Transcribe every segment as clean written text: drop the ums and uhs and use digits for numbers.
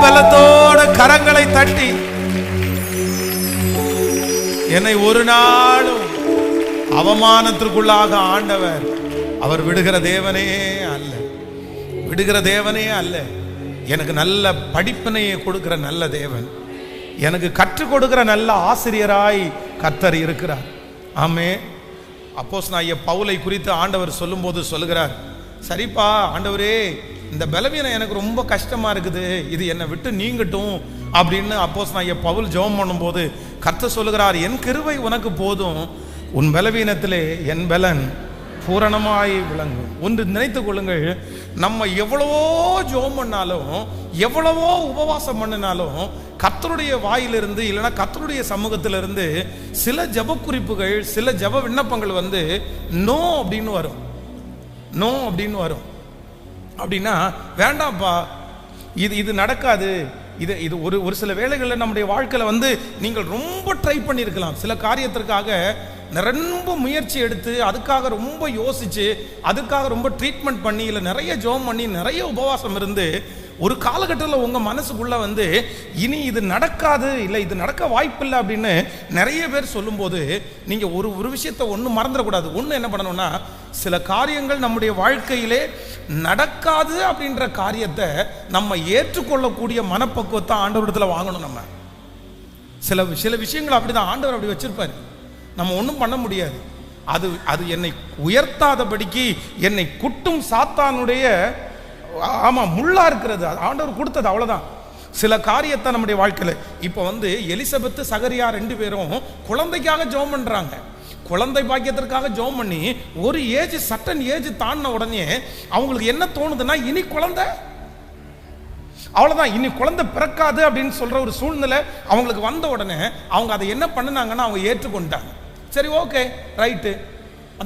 பலத்தோட கரங்களை தட்டி, என்னை ஒரு நாளும் அவமானத்திற்குள்ளாக ஆண்டவர் அவர் விடுகிற தேவனே அல்ல, விடுகிற தேவனே அல்ல. எனக்கு நல்ல படிப்பினையை கொடுக்கிற நல்ல தேவன், எனக்கு கற்றுக் கொடுக்கிற நல்ல ஆசிரியராய் கர்த்தர் இருக்கிறார். ஆமே. அப்போஸ்தலனாகிய பவுலை குறித்து ஆண்டவர் சொல்லும்போது சொல்லுகிறார், சரிப்பா ஆண்டவரே, இந்த பலவீனம் எனக்கு ரொம்ப கஷ்டமா இருக்குது, இது என்னை விட்டு நீங்கட்டும் அப்படின்னு அப்போஸ்தலனாகிய பவுல் ஜெபம் பண்ணும்போது கர்த்தர் சொல்லுகிறார், என் கிருபை உனக்கு போதும், உன் பலவீனத்திலே என் பலன் பூரணமாய் விளங்கும். ஒன்று நினைத்துக் கொள்ளுங்கள், நம்ம எவ்வளவோ ஜெபம் பண்ணாலும், எவ்வளவோ உபவாசம் பண்ணினாலும், கர்த்தருடைய வாயிலிருந்து இல்லைன்னா கர்த்தருடைய சமூகத்திலிருந்து சில ஜெப குறிப்புகள், சில ஜெப விண்ணப்பங்கள் வந்து நோ அப்படின்னு வரும். நோ அப்படின்னு வரும். அப்படின்னா வேண்டாம்ப்பா, இது நடக்காது. இது ஒரு சில வேளைகளில் நம்முடைய வாழ்க்கையில் வந்து நீங்கள் ரொம்ப ட்ரை பண்ணியிருக்கலாம், சில காரியத்திற்காக ரொம்ப முயற்சி எடுத்து, அதுக்காக ரொம்ப யோசிச்சு, அதுக்காக ரொம்ப ட்ரீட்மெண்ட் பண்ணி, இல்லை நிறைய ஜெபம் பண்ணி, நிறைய உபவாசம் இருந்து, ஒரு காலகட்டத்தில் உங்கள் மனசுக்குள்ள வந்து இனி இது நடக்காது, இல்லை இது நடக்க வாய்ப்பில்லை அப்படின்னு நிறைய பேர் சொல்லும்போது நீங்கள் ஒரு விஷயத்தை ஒன்று மறந்துடக்கூடாது. ஒன்று என்ன பண்ணணும்னா, சில காரியங்கள் நம்முடைய வாழ்க்கையிலே நடக்காது அப்படின்ற காரியத்தை நம்ம ஏற்றுக்கொள்ளக்கூடிய மனப்பக்குவத்தை ஆண்டவரிடத்தில் வாங்கணும். நம்ம சில விஷயங்கள் அப்படிதான் ஆண்டவர் அப்படி வச்சிருப்பார், நம்ம ஒன்றும் பண்ண முடியாது. அது என்னை உயர்த்தாதபடிக்கு என்னை குட்டும் சாத்தானுடைய முள்ளா இருக்கிறது, ஆண்டவர் கொடுத்தது, அவ்வளவுதான். சில காரியத்தை நம்முடைய வாழ்க்கையில் இப்போ வந்து எலிசபெத்து சகரியா 2 பேரும் குழந்தைக்காக ஜெபம் பண்றாங்க. குழந்தை பாக்கியத்திற்காக ஜெபம் பண்ணி ஒரு சட்டன் ஏஜ் தாண்டின உடனே அவங்களுக்கு என்ன தோணுதுன்னா, இனி குழந்தை அவ்வளவுதான், இனி குழந்தை பிறக்காது அப்படின்னு சொல்ற ஒரு சூழ்நிலை அவங்களுக்கு வந்த உடனே அவங்க அதை என்ன பண்ணுனாங்கன்னா, அவங்க ஏற்றுக்கொண்டாங்க. சரி, ஓகே, ரைட்டு,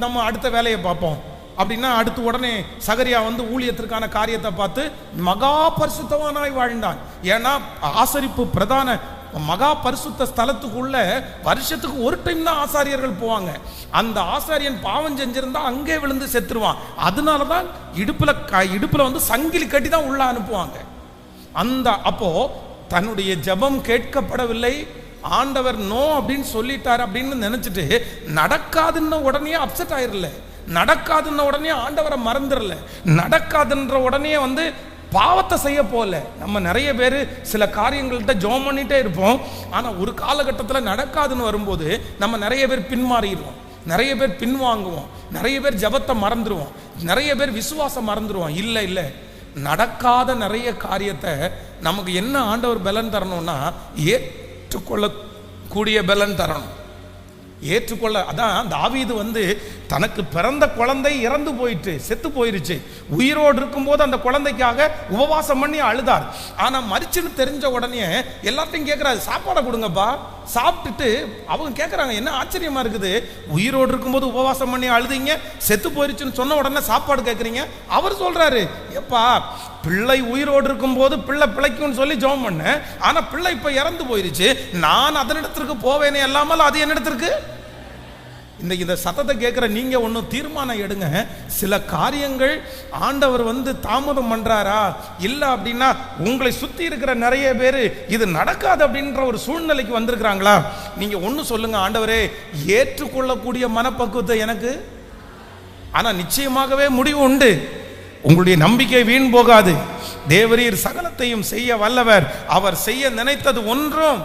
நம்ம அடுத்த வேலையை பார்ப்போம் அப்படின்னா, அடுத்து உடனே சகரியா வந்து ஊழியத்திற்கான காரியத்தை பார்த்து மகா பரிசுத்தவானாய் வாழ்ந்தான். ஏன்னா ஆசரிப்பு பிரதான மகா பரிசுத்த ஸ்தலத்துக்குள்ள வருஷத்துக்கு ஒரு டைம் தான் ஆசாரியர்கள் போவாங்க. அந்த ஆசாரியன் பாவம் செஞ்சிருந்தா அங்கே விழுந்து செத்துருவான். அதனாலதான் இடுப்புல வந்து சங்கிலி கட்டி தான் உள்ள அனுப்புவாங்க. அப்போ தன்னுடைய ஜெபம் கேட்கப்படவில்லை, ஆண்டவர் நோ அப்படின்னு சொல்லிட்டார் அப்படின்னு நினைச்சிட்டு நடக்காதுன்னு உடனே அப்செட் ஆயிரல, நடக்காதுன்ன உடனே ஆண்டவரை மறந்துடல, நடக்காதுன்ற உடனே வந்து பாவத்தை செய்ய போல. நம்ம நிறைய பேர் சில காரியங்கள்ட்ட ஜெபம் பண்ணிட்டே இருப்போம், ஆனால் ஒரு காலகட்டத்தில் நடக்காதுன்னு வரும்போது நம்ம நிறைய பேர் பின்மாறிடுவோம், நிறைய பேர் பின்வாங்குவோம், நிறைய பேர் ஜெபத்தை மறந்துடுவோம், நிறைய பேர் விசுவாசம் மறந்துடுவோம். இல்லை, நடக்காத நிறைய காரியத்தை நமக்கு என்ன ஆண்டவர் பலன் தரணும்னா, ஏற்றுக்கொள்ளக்கூடிய பலன் தரணும். ஏற்றுக்கொள்ள. அதான் தாவீது வந்து தனக்கு பிறந்த குழந்தை இறந்து போயிட்டு, செத்து போயிருச்சு, உயிரோடு இருக்கும்போது அந்த குழந்தைக்காக உபவாசம் பண்ணி அழுதார். ஆனா மரிச்சுன்னு தெரிஞ்ச உடனே எல்லாத்தையும் கேட்கிறாரு, சாப்பாடை கொடுங்கப்பா. சாப்பிட்டுட்டு அவங்க கேட்கறாங்க, என்ன ஆச்சரியமா இருக்குது, உயிரோடு இருக்கும்போது உபவாசம் பண்ணி அழுதிங்க, செத்து போயிருச்சுன்னு சொன்ன உடனே சாப்பாடு கேட்குறீங்க. அவர் சொல்றாரு, எப்பா, பிள்ளை உயிரோடு இருக்கும்போது பிள்ளை பிழைக்கும்னு சொல்லி ஜெபம் பண்ண, ஆனா பிள்ளை இப்ப இறந்து போயிருச்சு, நான் அதனிடத்திற்கு போவேனே அல்லாமல் அது என்னிடத்திற்கு. இந்த சத்தத்தை கேட்குற நீங்க ஒன்றும் தீர்மானம் எடுங்க. சில காரியங்கள் ஆண்டவர் வந்து தாமதம் பண்றாரா, இல்லை அப்படின்னா உங்களை சுத்தி இருக்கிற நிறைய பேர் இது நடக்காது அப்படின்ற ஒரு சூழ்நிலைக்கு வந்திருக்கிறாங்களா, நீங்க ஒன்று சொல்லுங்க, ஆண்டவரே ஏற்றுக்கொள்ளக்கூடிய மனப்பக்குவத்தை எனக்கு. ஆனா நிச்சயமாகவே முடிவு உண்டு, உங்களுடைய நம்பிக்கை வீண் போகாது. தேவரீர் சகலத்தையும் செய்ய வல்லவர், அவர் செய்ய நினைத்தது ஒன்றும்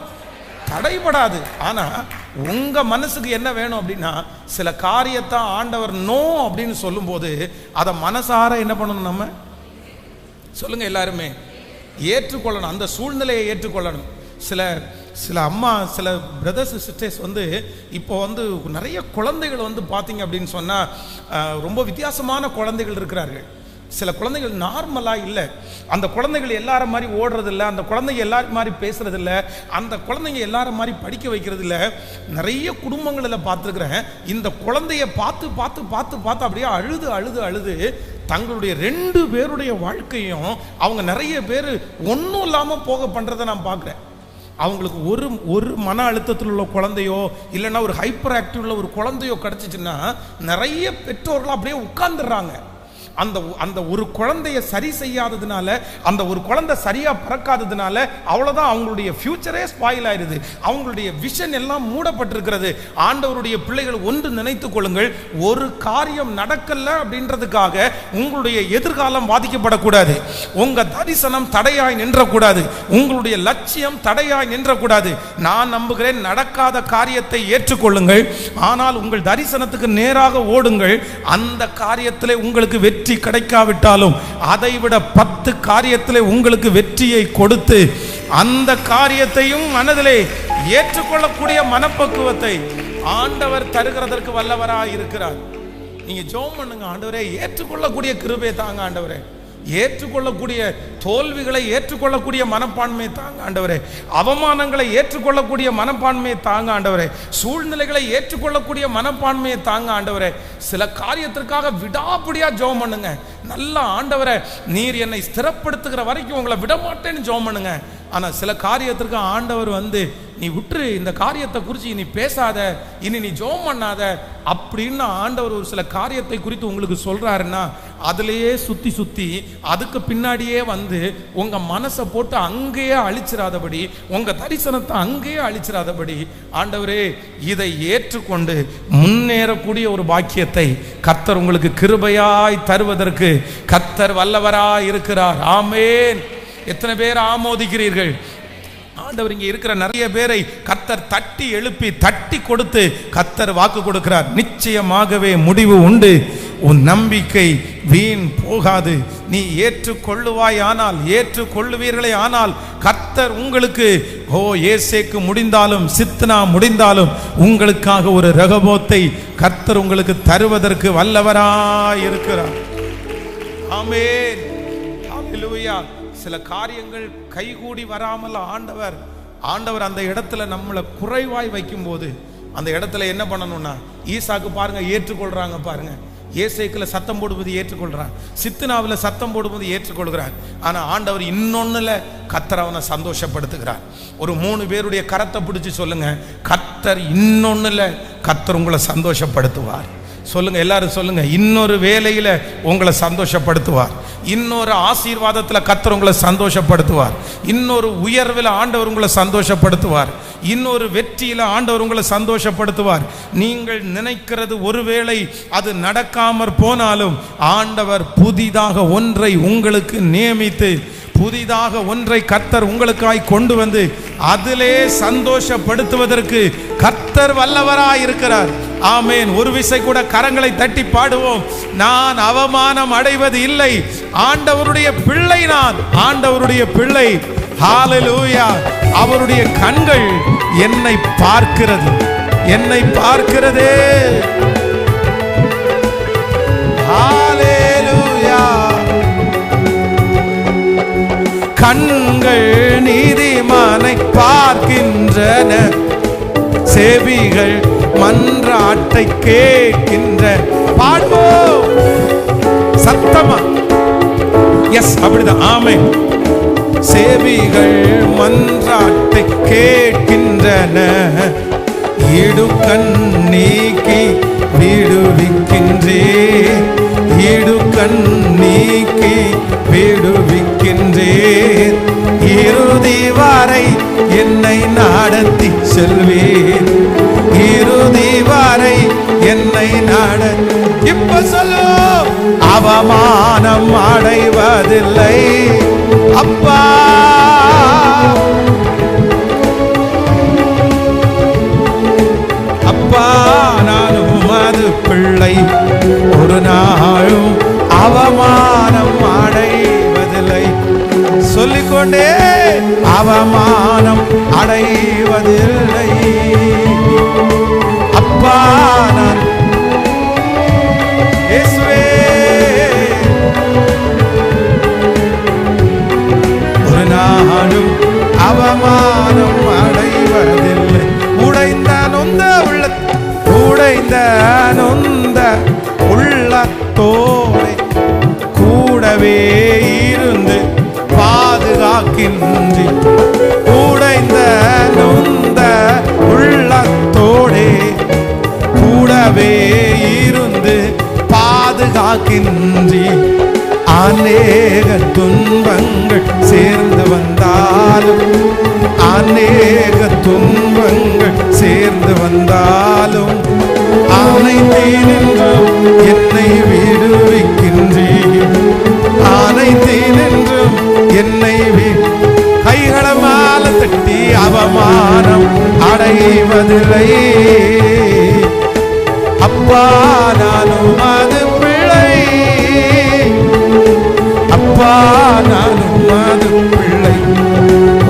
தடைபடாது. ஆனா உங்க மனசுக்கு என்ன வேணும் அப்படின்னா, சில காரியத்தை ஆண்டவர் நோ அப்படின்னு சொல்லும் போது அதை மனசார என்ன பண்ணணும், நம்ம சொல்லுங்க எல்லாருமே ஏற்றுக்கொள்ளணும், அந்த சூழ்நிலையை ஏற்றுக்கொள்ளணும். சில அம்மா, சில பிரதர்ஸ் சிஸ்டர்ஸ் வந்து இப்போ வந்து நிறைய குழந்தைகள் வந்து பார்த்தீங்க அப்படின்னு சொன்னால் ரொம்ப வித்தியாசமான குழந்தைகள் இருக்கிறார்கள். சில குழந்தைகள் நார்மலாக இல்லை, அந்த குழந்தைகள் எல்லாரும் மாதிரி ஓடுறதில்ல, அந்த குழந்தைங்க எல்லாரும் மாதிரி பேசுறதில்ல, அந்த குழந்தைங்க எல்லாரும் மாதிரி படிக்க வைக்கிறது இல்லை. நிறைய குடும்பங்களில் பார்த்துருக்குறேன், இந்த குழந்தைய பார்த்து பார்த்து பார்த்து பார்த்து அப்படியே அழுது அழுது அழுது தங்களுடைய 2 பேருடைய வாழ்க்கையும் அவங்க நிறைய பேர் ஒன்றும் இல்லாமல் போக பண்ணுறதை நான் பார்க்குறேன். அவங்களுக்கு ஒரு மன அழுத்தத்தில் உள்ள குழந்தையோ இல்லைன்னா ஒரு ஹைப்பர் ஆக்டிவ் உள்ள ஒரு குழந்தையோ கிடச்சிச்சுன்னா நிறைய பெற்றோர்கள் அப்படியே உட்கார்ந்துடுறாங்க. அந்த ஒரு குழந்தைய சரி செய்யாததுனால, அந்த ஒரு குழந்தை சரியா பிறக்காததுனால அவ்வளவுதான், அவங்களுடைய ஃபியூச்சரே ஸ்பாயில் ஆயிருது. அவங்களுடைய விஷன் எல்லாம் மூடப்பட்டிருக்கிறது. ஆண்டவருடைய பிள்ளைகள் ஒன்று நினைத்துக் கொள்ளுங்கள், ஒரு காரியம் நடக்கல அப்படின்றதுக்காக உங்களுடைய எதிர்காலம் பாதிக்கப்படக்கூடாது. உங்க தரிசனம் தடையாய் நின்றக்கூடாது. உங்களுடைய லட்சியம் தடையாய் நின்றக்கூடாது. நான் நம்புகிறேன், நடக்காத காரியத்தை ஏற்றுக்கொள்ளுங்கள், ஆனால் உங்கள் தரிசனத்துக்கு நேராக ஓடுங்கள். அந்த காரியத்திலே உங்களுக்கு வெற்றி கிடைக்காவிட்டாலும் அதைவிட 10 காரியத்திலே உங்களுக்கு வெற்றியை கொடுத்து அந்த காரியத்தையும் மனதிலே ஏற்றுக்கொள்ளக்கூடிய மனப்பக்குவத்தை ஆண்டவர் தருகிறதற்கு வல்லவராய் இருக்கிறார். நீங்க ஜெபம் பண்ணுங்க, ஆண்டவரே ஏற்றுக்கொள்ளக்கூடிய கிருபை தாங்க, ஆண்டவரே ஏற்றுக்கொள்ளக்கூடிய தோல்விகளை ஏற்றுக்கொள்ளக்கூடிய மனப்பான்மை தாங்க ஆண்டவரே, அவமானங்களை ஏற்றுக்கொள்ளக்கூடிய மனப்பான்மையை தாங்க ஆண்டவரே, சூழ்நிலைகளை ஏற்றுக்கொள்ளக்கூடிய மனப்பான்மையை தாங்க ஆண்டவரே. சில காரியத்திற்காக விடாப்பிடியா ஜெபம் பண்ணுங்க. நல்ல ஆண்டவரே, நீர் என்னை ஸ்திரப்படுத்துகிற வரைக்கும் உங்களை விடமாட்டேன்னு ஜெபம் பண்ணுங்க. ஆனா சில காரியத்திற்கு ஆண்டவர் நீ விட்டுரு, இந்த காரியத்தை குறித்து இனி பேசாத, இனி நீ ஜெபம் பண்ணாத அப்படின்னு ஆண்டவர் ஒரு சில காரியத்தை குறித்து உங்களுக்கு சொல்றாருன்னா, அதுலயே சுத்தி சுத்தி அதுக்கு பின்னாடியே உங்க மனசை போட்டு அங்கேயே அழிச்சிடாதபடி, உங்க தரிசனத்தை அங்கேயே அழிச்சிடாதபடி, ஆண்டவரே இதை ஏற்றுக்கொண்டு முன்னேறக்கூடிய ஒரு பாக்கியத்தை கர்த்தர் உங்களுக்கு கிருபையாய் தருவதற்கு கர்த்தர் வல்லவராய் இருக்கிறார். ஆமென். எத்தனை பேர் ஆமோதிக்கிறீர்கள்? ஆண்டவர் இங்கே இருக்கிற நிறைய பேரை கர்த்தர் தட்டி எழுப்பி தட்டி கொடுத்து கர்த்தர் வாக்கு கொடுக்கிறார். நிச்சயமாகவே முடிவு உண்டு, உன் நம்பிக்கை வீண் போகாது. நீ ஏற்றுக்கொள்ளுவாய் ஆனால், ஏற்றுக்கொள்ளுவீர்களே ஆனால், கர்த்தர் உங்களுக்கு ஏசேக்கு முடிந்தாலும் சித்னா முடிந்தாலும் உங்களுக்காக ஒரு ரகபோத்தை கர்த்தர் உங்களுக்கு தருவதற்கு வல்லவராய் இருக்கிறார். ஆமென். ஹல்லேலூயா. சில காரியங்கள் கைகூடி வராமல் ஆண்டவர் அந்த இடத்துல நம்மளை குறைவாய் வைக்கும் போது அந்த இடத்துல என்ன பண்ணணும்னா, ஈசாக்கு பாருங்க ஏற்றுக்கொள்றாங்க, பாருங்க ஏசேக்குல சத்தம் போடுவது ஏற்றுக்கொள்றான், சித்னாவில் சத்தம் போடுவது ஏற்றுக்கொள்கிறார். ஆனா ஆண்டவர் இன்னொன்னுல கர்த்தர் அவனை சந்தோஷப்படுத்துகிறார். ஒரு 3 பேருடைய கரத்தை பிடிச்சு சொல்லுங்க, கர்த்தர் இன்னொன்னுல கர்த்தர் உங்களை சந்தோஷப்படுத்துவார். சொல்லுங்க, எல்லாரும் சொல்லுங்க, இன்னொரு வேலையில உங்களை சந்தோஷப்படுத்துவார், இன்னொரு ஆசீர்வாதத்துல கர்த்தர் உங்களை சந்தோஷப்படுத்துவார், இன்னொரு உயர்வில் ஆண்டவர் உங்களை சந்தோஷப்படுத்துவார், இன்னொரு வெற்றியில ஆண்டவர் உங்களை சந்தோஷப்படுத்துவார். நீங்கள் நினைக்கிறது ஒருவேளை அது நடக்காமற் போனாலும் ஆண்டவர் புதிதாக ஒன்றை உங்களுக்கு நியமித்து, புதிதாக ஒன்றை கர்த்தர் உங்களுக்காய் கொண்டு வந்து அதிலே சந்தோஷப்படுத்துவதற்கு கர்த்தர் வல்லவராய் இருக்கிறார். ஆமென். ஒரு விசை கூட கரங்களை தட்டி பாடுவோம். நான் அவமானம் அடைவது இல்லை, ஆண்டவருடைய பிள்ளை, நான் ஆண்டவருடைய பிள்ளை. ஹல்லேலூயா. அவருடைய கண்கள் என்னை பார்க்கிறது, என்னை பார்க்கிறதே. ஹல்லேலூயா. கண்கள் நீதிமானை பார்க்கின்றன, செவிகள் மன்றாட்டை கேட்கின்ற. பாடுவோம் சத்தமா. எஸ், அப்படிதான். ஆமென். செவிகள் மன்றாட்டை கேட்கின்றன, இடுக்கண் நீக்கி விடுவிக்கின்றே, இடுக்கண் நீக்கி விடுவிக்கின்றே. இறுதி வரை என்னை நடத்தி செல்வேன், இறுதி வரை என்னை நடத்தி. இப்ப சொல்லு, அவமானம் அடைவதில்லை அப்பா. அப்பா நானும் அது பிள்ளை, ஒரு நாளும் அவமானம் அடைவதில்லை. சொல்லிக்கொண்டே, அவமானம் அடைவதில்லை அப்பா. நான் இயேசுவே, ஒரு நாளும் அவமானம் அடைவதில்லை. உடைந்த நொந்த உடைந்த நொந்த உள்ளத்தோடு கூடவே இருந்து பாதுகாக்கின்றி. உடைந்த நொந்த உள்ளத்தோடே கூடவே இருந்து பாதுகாக்கின்றே. ஆக்கின்றி. அநேக துன்பங்கள் சேர்ந்து வந்தாலும், அநேக துன்பங்கள் சேர்ந்து வந்தாலும், அனைத்தேனென்றும் என்னை விடுவிக்கின்றீர். அனைத்தேனென்றும் என்னை கைகள மேல தட்டி அவமானம் அடைவதில்லை. அப்பா நானும் அது பிள்ளை, அப்பா நானும் அது பிள்ளை.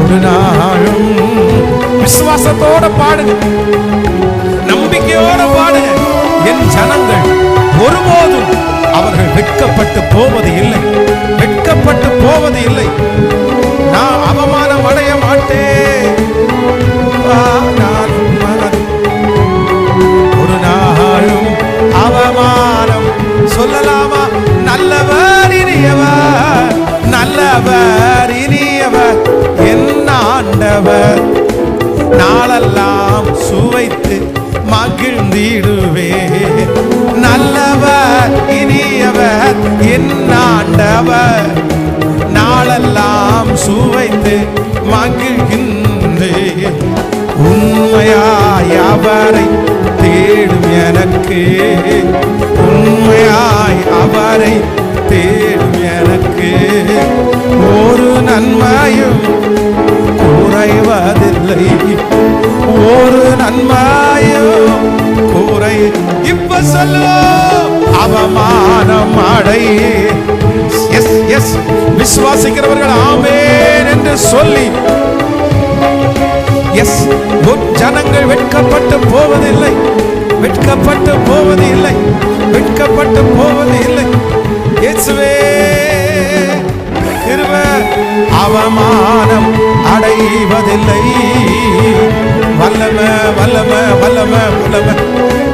ஒரு நாளும் விசுவாசத்தோட பாடுங்க, நம்பிக்கையோட பாடுங்க. என் ஜனங்கள் ஒருபோதும் அவர்கள் வெட்கப்பட்டு போவது இல்லை, வெட்கப்பட்டு போவது இல்லை. நான் அவமானம் அடைய மாட்டேன். ஒரு நாளும் அவமானம் சொல்லலாமா? நல்லவர் இனியவர், நல்லவர் இனியவர் என் ஆண்டவர். நாளெல்லாம் சுவைத்து மகிழ்ந்திடுவே. நல்லவர் இனியவர் என் ஆண்டவர். நாளெல்லாம் சுவைத்து மகிழ்கின்றே. உண்மையாய் அவரை தேடும் எனக்கு, உண்மையாய் அவரை தேடும் எனக்கு ஒரு நன்மையும் குறைவதில்லை, ஒரு நன்மையும் குறை. இப்ப சொல்லு அவமானம் அடை. எஸ் எஸ் விசுவாசிக்கிறவர்கள் ஆமென் என்று சொல்லி, எஸ் ஜனங்கள் வெட்கப்பட்டு போவதில்லை, வெட்கப்பட்டு போவது இல்லை, வெட்கப்பட்டு போவது இல்லை. இயேசுவே கிருபை. அவமானம் அடைவதில்லை. வல்லமை வல்லமை வல்லமை வல்லமை.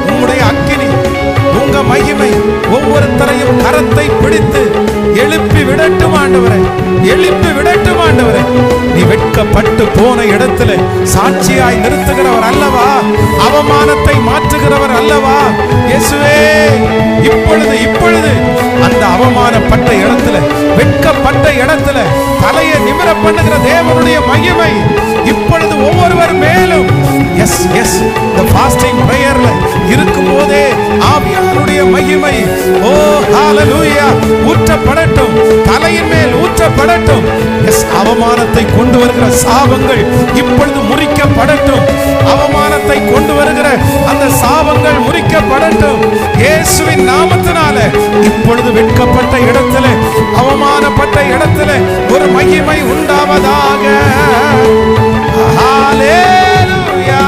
உம்முடைய அக்கினி, உங்க மகிமை ஒவ்வொருத்தரையும் கரத்தை பிடித்து எழுப்பி விடட்டும் ஆண்டவரே, எழுப்பி விடட்டும் ஆண்டவரே. நீ வெட்கப்பட்டு போன இடத்துல சாட்சியாய் நிறுத்துகிறவர் அல்லவா? அவமானத்தை மாற்றுகிறவர் அல்லவா? இயேசுவே இப்பொழுது இப்பொழுது அந்த அவமானப்பட்ட இடத்துல, வெட்கப்பட்ட இடத்துல தலையை நிமிர பண்ணுகிற தேவனுடைய மகிமை இப்பொழுது ஒவ்வொருவர் மேலும் எஸ் எஸ் இந்த ஃபாஸ்டிங் பிரேயர்ல இருக்கும் போதே ஆவியானுடைய மகிமை ஓ ஹalleluya ஊற்றப்படட்டும், தலையின் மேல் ஊற்றப்படட்டும். எஸ் அவமானத்தை கொண்டு வருகிற சாபங்கள் இப்பொழுது முறிக்கப்படட்டும். அவமானத்தை கொண்டு வருகிற அந்த சாபங்கள் முறிக்கப்படட்டும் இயேசுவின் நாமத்தினால. இப்பொழுது வெட்கப்பட்ட இடத்துல, அவமானப்பட்ட இடத்துல ஒரு மகிமை உண்டாவதாக. ஹalleluya.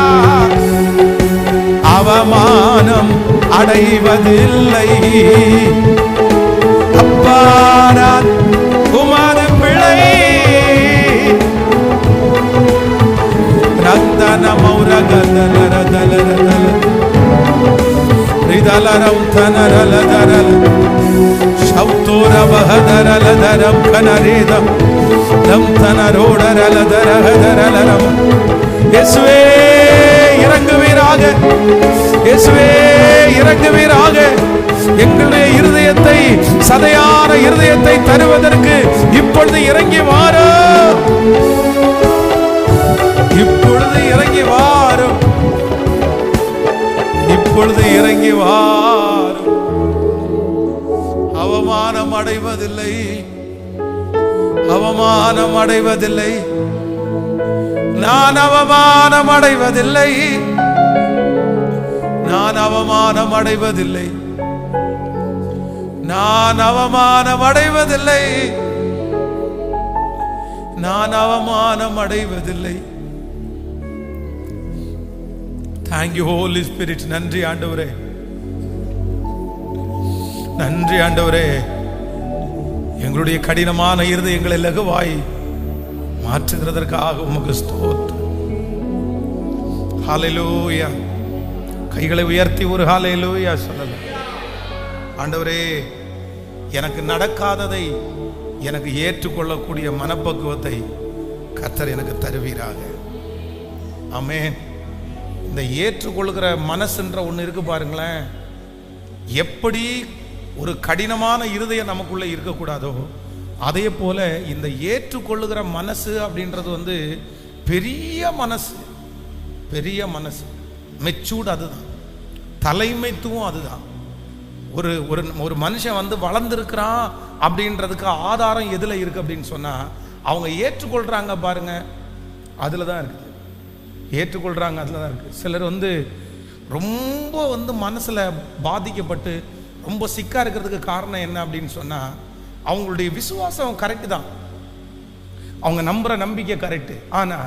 அவமானம் அடைவதில்லை. அப்பா நான் உமது பிள்ளை. ரத்தன மௌரகதலரதலரதல ரிதலரம் தனரலதரல சௌத்தோரவஹதரலதரம் கனரேதம் லம் தனரோடரலதரஹதரலரம். இயேசுவே இறங்குவீராக, இயேசுவே இறங்குவீராக. எங்களுடைய இருதயத்தை, சதையான இருதயத்தை தருவதற்கு இப்பொழுது இறங்கி வாரும், இப்பொழுது இறங்கி வாரும், இப்பொழுது இறங்கி வாரும். அவமானம் அடைவதில்லை, அவமானம் அடைவதில்லை. நான் அவமானம் அடைவதில்லை, நான் அவமானம் அடைவதில்லை, நான் அவமானம் அடைவதில்லை, நான் அவமானம் அடைவதில்லை. Thank you Holy Spirit. நன்றி ஆண்டவரே, நன்றி ஆண்டவரே. எங்களுடைய கடினமான இருதயங்களை லகுவாய் மாற்றுகிறதற்காக உமக்கு ஸ்தோத்திரம். ஹalleluya. கைகளை உயர்த்தி ஒரு ஹalleluya சொல்லலாம். ஆண்டவரே எனக்கு நடக்காததை எனக்கு ஏற்றுக்கொள்ளக்கூடிய மனப்பக்குவத்தை கர்த்தர் எனக்கு தருவீராக. ஆமென். இந்த ஏற்றுக்கொள்கிற மனசுன்ற ஒன்று இருக்கு பாருங்களேன். எப்படி ஒரு கடினமான இருதயம் நமக்குள்ள இருக்கக்கூடாதோ, அதே போல இந்த ஏற்றுக்கொள்ளுகிற மனசு அப்படின்றது பெரிய மனசு, பெரிய மனசு. மெச்சூர்டு அதுதான், தலைமைத்துவம் அதுதான். ஒரு ஒரு ஒரு மனுஷன் வளர்ந்துருக்கிறான் அப்படின்றதுக்கு ஆதாரம் எதில் இருக்கு அப்படின்னு சொன்னா, அவங்க ஏற்றுக்கொள்றாங்க பாருங்க, அதில் தான் இருக்குது. ஏற்றுக்கொள்றாங்க, அதில் தான் இருக்கு. சிலர் ரொம்ப மனசுல பாதிக்கப்பட்டு ரொம்ப சிக்கா இருக்கிறதுக்கு காரணம் என்ன அப்படின்னு சொன்னா, அவங்களுடைய விசுவாசம் கரெக்ட் தான், அவங்க நம்புற நம்பிக்கை கரெக்ட். ஆனா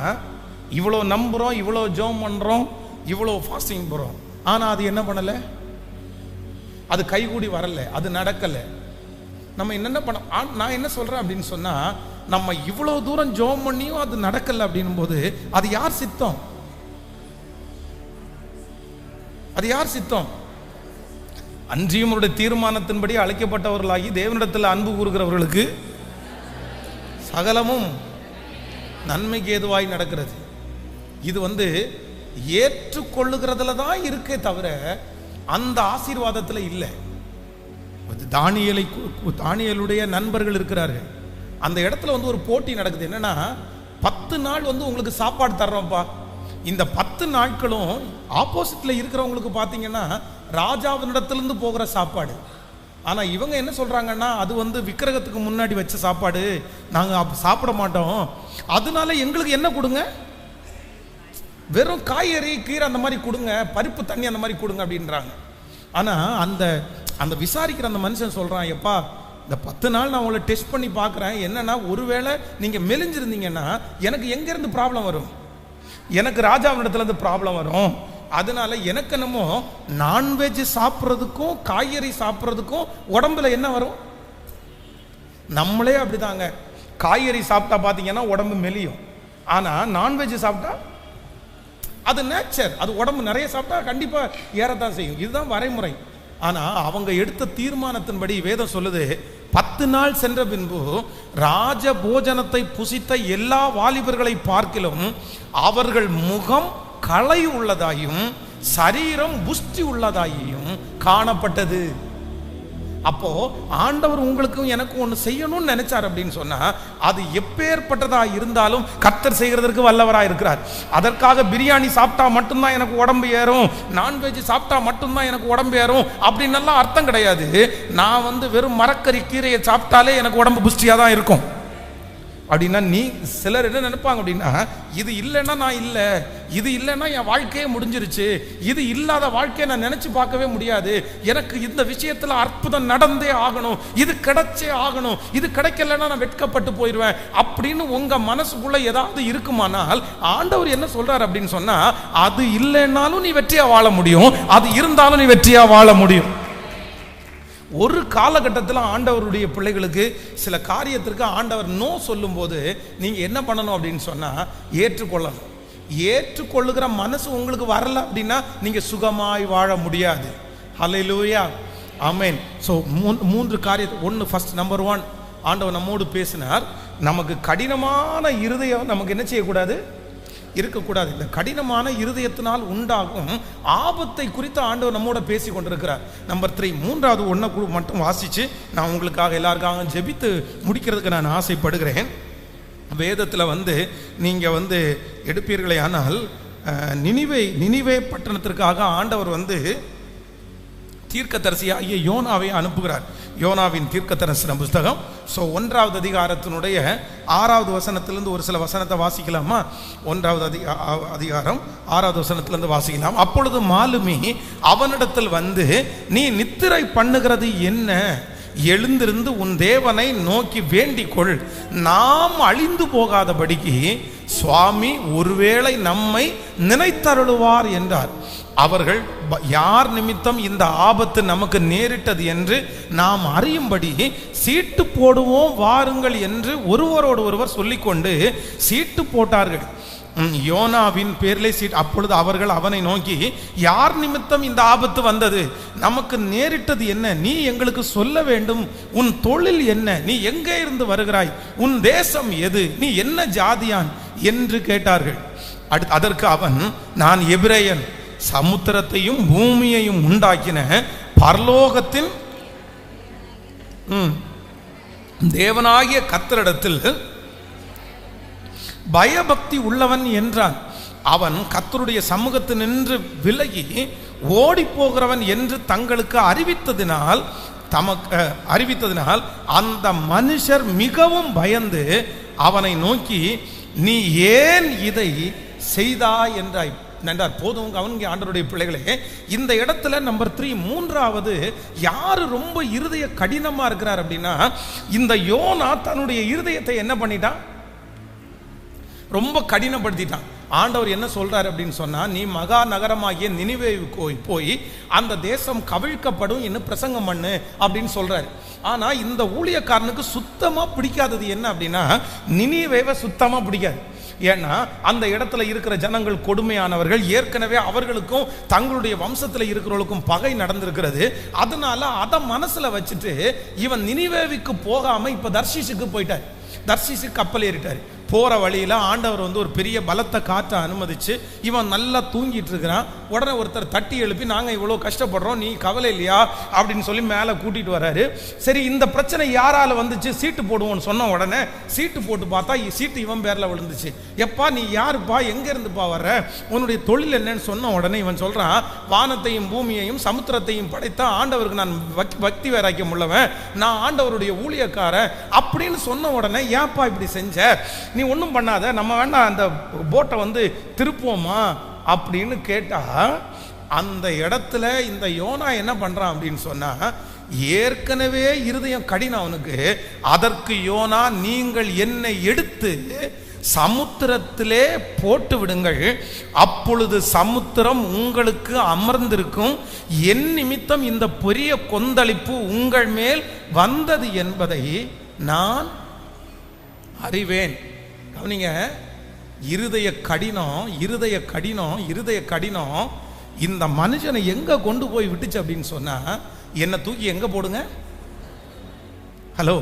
இவ்வளோ நம்புறோம், இவ்வளோ ஜெபம் பண்றோம், இவ்வளோ ஃபாஸ்டிங் போறோம், ஆனா அது என்ன பண்ணல, அது கைகூடி வரல, அது நடக்கல. நம்ம என்னென்ன பண்ண, நான் என்ன சொல்றேன் அப்படின்னு சொன்னா, நம்ம இவ்வளவு தூரம் ஜெபம் பண்ணியும் அது நடக்கல அப்படின்னும் போது அது யார் சித்தம்? அது யார் சித்தம்? அன்றியும் அவருடைய தீர்மானத்தின்படி அழைக்கப்பட்டவர்களாகி தேவனிடத்தில் அன்பு கூறுகிறவர்களுக்கு சகலமும் நன்மைக்கு ஏதுவாய் நடக்கிறது. இது ஏற்றுக்கொள்ளுகிறதுல தான் இருக்கே தவிர அந்த ஆசீர்வாதத்தில் இல்லை. தானியேலுடைய நண்பர்கள் இருக்கிறார்கள், அந்த இடத்துல ஒரு போட்டி நடக்குது. என்னன்னா, 10 நாள் உங்களுக்கு சாப்பாடு தர்றோம்ப்பா. இந்த 10 நாட்களும் ஆப்போசிட்ல இருக்கிறவங்களுக்கு பார்த்தீங்கன்னா ராஜாவினிடத்திலிருந்து போகிற சாப்பாடு. ஆனா இவங்க என்ன சொல்றாங்கன்னா, அது விக்கிரகத்துக்கு முன்னாடி வச்ச சாப்பாடு, நாங்க சாப்பிட மாட்டோம், அதனால எங்களுக்கு என்ன கொடுங்க, வெறும் காய்கறி கீரை அந்த மாதிரி கொடுங்க, பருப்பு தண்ணி அந்த மாதிரி கொடுங்க அப்படின்றாங்க. ஆனா அந்த அந்த விசாரிக்கிற அந்த மனுஷன் சொல்றான், எப்பா இந்த 10 நாள் நான் உங்களை டெஸ்ட் பண்ணி பார்க்குறேன், என்னன்னா ஒருவேளை நீங்க மெலிஞ்சிருந்தீங்கன்னா எனக்கு எங்கேருந்து ப்ராப்ளம் வரும், எனக்கு ராஜாவினிடத்துலேருந்து ப்ராப்ளம் வரும். அதனால எனக்கு என்னமோ நான்வெஜ் சாப்பிட்றதுக்கும் காய்கறி சாப்பிட்றதுக்கும் உடம்புல என்ன வரும்? நம்மளே அப்படிதாங்க, காய்கறி சாப்பிட்டா பார்த்தீங்கன்னா உடம்பு மெலியும், ஆனால் நான்வெஜ் சாப்பிட்டா அது நேச்சர், அது உடம்பு நிறைய சாப்பிட்டா கண்டிப்பாக ஏறத்தான் செய்யும். இதுதான் வரைமுறை. ஆனால் அவங்க எடுத்த தீர்மானத்தின்படி வேதம் சொல்லுது, 10 நாள் சென்ற பின்பு ராஜ போஜனத்தை புசித்த எல்லா வாலிபர்களை பார்க்கிலும் அவர்கள் முகம் களை உள்ளதாயும் சரீரம் புஷ்டி உள்ளதாயும் காணப்பட்டது. அப்போ ஆண்டவர் உங்களுக்கும் எனக்கும் ஒன்று செய்யணும்னு நினைச்சார் அப்படின்னு சொன்னா, அது எப்பேற்பட்டதா இருந்தாலும் கர்த்தர் செய்கிறதற்கு வல்லவரா இருக்கிறார். அதற்காக பிரியாணி சாப்பிட்டா மட்டும்தான் எனக்கு உடம்பு ஏறும், நான்வெஜ் சாப்பிட்டா மட்டும்தான் எனக்கு உடம்பு ஏறும் அப்படின்னு அர்த்தம் கிடையாது. நான் வெறும் மரக்கறி கீரையை சாப்பிட்டாலே எனக்கு உடம்பு புஷ்டியா தான் இருக்கும் அப்படின்னா, நீ சிலர் என்ன நினைப்பாங்க அப்படின்னா, இது இல்லைன்னா நான் இல்லை, இது இல்லைன்னா என் வாழ்க்கையே முடிஞ்சிருச்சு, இது இல்லாத வாழ்க்கையை நான் நினைச்சு பார்க்கவே முடியாது, எனக்கு இந்த விஷயத்துல அற்புதம் நடந்தே ஆகணும், இது கிடைச்சே ஆகணும், இது கிடைக்கலன்னா நான் வெட்கப்பட்டு போயிடுவேன் அப்படின்னு உங்க மனசுக்குள்ள ஏதாவது இருக்குமானால், ஆண்டவர் என்ன சொல்றாரு அப்படின்னு சொன்னா, அது இல்லைன்னாலும் நீ வெற்றியா வாழ முடியும், அது இருந்தாலும் நீ வெற்றியா வாழ முடியும். ஒரு காலகட்டத்தில் ஆண்டவருடைய பிள்ளைகளுக்கு சில காரியத்திற்கு ஆண்டவர் நோ சொல்லும் போது நீங்க என்ன பண்ணணும் அப்படின்னு சொன்னா, ஏற்றுக்கொள்ளணும். ஏற்றுக்கொள்ளுகிற மனசு உங்களுக்கு வரல அப்படின்னா நீங்க சுகமாய் வாழ முடியாது. ஹல்லேலூயா, ஆமென். ஸோ 3 காரியத்தை. ஒன்று, ஃபர்ஸ்ட், நம்பர் 1, ஆண்டவர் நம்மோடு பேசினார். நமக்கு கடினமான இருதயம் நமக்கு என்ன செய்யக்கூடாது, இருக்கக்கூடாது. இந்த கடினமான இருதயத்தினால் உண்டாகும் ஆபத்தை குறித்து ஆண்டவர் நம்மோட பேசி கொண்டிருக்கிறார். நம்பர் 3, 3வது ஒன்றை மட்டும் வாசிச்சு நான் உங்களுக்காக எல்லாருக்காக ஜெபித்து முடிக்கிறதுக்கு நான் ஆசைப்படுகிறேன். வேதத்தில் நீங்க எடுப்பீர்களே ஆனால், நினிவே பட்டணத்திற்காக ஆண்டவர் தீர்க்கதரிசியாகிய யோனாவை அனுப்புகிறார். யோனாவின் தீர்க்கதரிசன புஸ்தகம். ஸோ 1வது அதிகாரத்தினுடைய 6வது வசனத்திலிருந்து ஒரு சில வசனத்தை வாசிக்கலாமா? 1வது அதிகாரம் 6வது வசனத்திலிருந்து வாசிக்கலாம். அப்பொழுது மாலுமி அவனிடத்தில் நீ நித்திரை பண்ணுகிறது என்ன? எழுந்திருந்து உன் தேவனை நோக்கி வேண்டிக்கொள், நாம் அழிந்து போகாதபடிக்கு சுவாமி ஒருவேளை நம்மை நினைத்தருளுவார் என்றார். அவர்கள் யார் நிமித்தம் இந்த ஆபத்து நமக்கு நேரிட்டது என்று நாம் அறியும்படி சீட்டு போடுவோம் வாருங்கள் என்று ஒருவரோடு ஒருவர் சொல்லிக்கொண்டு சீட்டு போட்டார்கள். யோனாவின் பேரிலே சீட். அப்பொழுது அவர்கள் அவனை நோக்கி, யார் நிமித்தம் இந்த ஆபத்து வந்தது? நமக்கு நேரிட்டது என்ன? நீ எங்களுக்கு சொல்ல வேண்டும். உன் தொழில் என்ன? நீ எங்கே இருந்து வருகிறாய்? உன் தேசம் எது? நீ என்ன ஜாதியான் என்று கேட்டார்கள். அதற்கு அவன், நான் எபிரேயன், சமுத்திரத்தையும் பூமியையும் உண்டாக்கின பரலோகத்தின் தேவனாகிய கர்த்தரிடத்தில் பயபக்தி உள்ளவன் என்றான். அவன் கர்த்தருடைய சமூகத்தில் நின்று விலகி ஓடி போகிறவன் என்று தங்களுக்கு அறிவித்ததினால் அந்த மனுஷர் மிகவும் பயந்து அவனை நோக்கி, நீ ஏன் இதை செய்தாய் என்றாய். போதும் கவனிங்க ஆண்டவருடைய பிள்ளைகளே, இந்த இடத்துல நம்பர் 3, மூன்றாவது யாரு ரொம்ப இருதய கடினமா இருக்கிறார் அப்படின்னா, இந்த யோனா தன்னுடைய இருதயத்தை என்ன பண்ணிட்டான்? ரொம்ப கடினப்படுத்திட்டான். ஆண்டவர் என்ன சொல்றாரு அப்படின்னு சொன்னா, நீ மகா நகரமாகிய நினிவேவுக்கு போய் அந்த தேசம் கவிழ்க்கப்படும் இன்னும் பிரசங்கம் பண்ணு அப்படின்னு சொல்றாரு. ஆனா இந்த ஊழியக்காரனுக்கு சுத்தமா பிடிக்காதது என்ன அப்படின்னா, நினிவேவை சுத்தமா பிடிக்காது. ஏன்னா அந்த இடத்துல இருக்கிற ஜனங்கள் கொடுமையானவர்கள், ஏற்கனவே அவர்களுக்கும் தங்களுடைய வம்சத்தில் இருக்கிறவர்களுக்கும் பகை நடந்திருக்கிறது. அதனால அதை மனசுல வச்சுட்டு இவன் நினிவேவுக்கு போகாம இப்ப தர்ஷீஷுக்கு போயிட்டார். தர்ஷீஷுக்கு கப்பல் ஏறிட்டார். போற வழியில ஆண்டவர் ஒரு பெரிய பலத்த காற்றை அனுமதிச்சு இவன் நல்லா தூங்கிட்டு இருக்கிறான். உடனே ஒருத்தர் தட்டி எழுப்பி, நாங்க இவ்வளவு கஷ்டப்படுறோம், நீ கவலை இல்லையா அப்படின்னு சொல்லி மேல கூட்டிட்டு வராரு. சரி, இந்த பிரச்சனை யாரால வந்துச்சு, சீட்டு போடுவோம்னு சொன்ன உடனே சீட்டு போட்டு பார்த்தா சீட்டு இவன் பேர்ல விழுந்துச்சு. எப்பா நீ யாருப்பா, எங்க இருந்துப்பா வர்ற, உன்னுடைய தொழில் என்னன்னு சொன்ன உடனே இவன் சொல்றான், வானத்தையும் பூமியையும் சமுத்திரத்தையும் படைத்த ஆண்டவருக்கு நான் பக்தி வைராக்கியம் உள்ளவன், நான் ஆண்டவருடைய ஊழியக்காரன் அப்படின்னு சொன்ன உடனே, ஏப்பா இப்படி செஞ்ச, நீ ஒன்றும் பண்ணாத, நம்ம வேணா அந்த போட்டை திருப்போமா அப்படின்னு கேட்டா, அந்த இடத்துல இந்த யோனா என்ன பண்றான் அப்படின்னு சொன்னா, ஏற்கனவே இருதயம் கடினம் அவனுக்கு. அதற்கு யோனா, நீங்கள் என்னை எடுத்து சமுத்திரத்திலே போட்டு விடுங்கள், அப்பொழுது சமுத்திரம் உங்களுக்கு அமர்ந்திருக்கும், என் நிமித்தம் இந்த பெரிய கொந்தளிப்பு உங்கள் மேல் வந்தது என்பதை நான் அறிவேன். கவனிங்க, இருதய கடினம் இந்த மனுஷனை எங்க கொண்டு போய் விட்டுச்சு அப்படின்னு சொன்னா, என்ன தூக்கி எங்க போடுங்க. ஹலோ,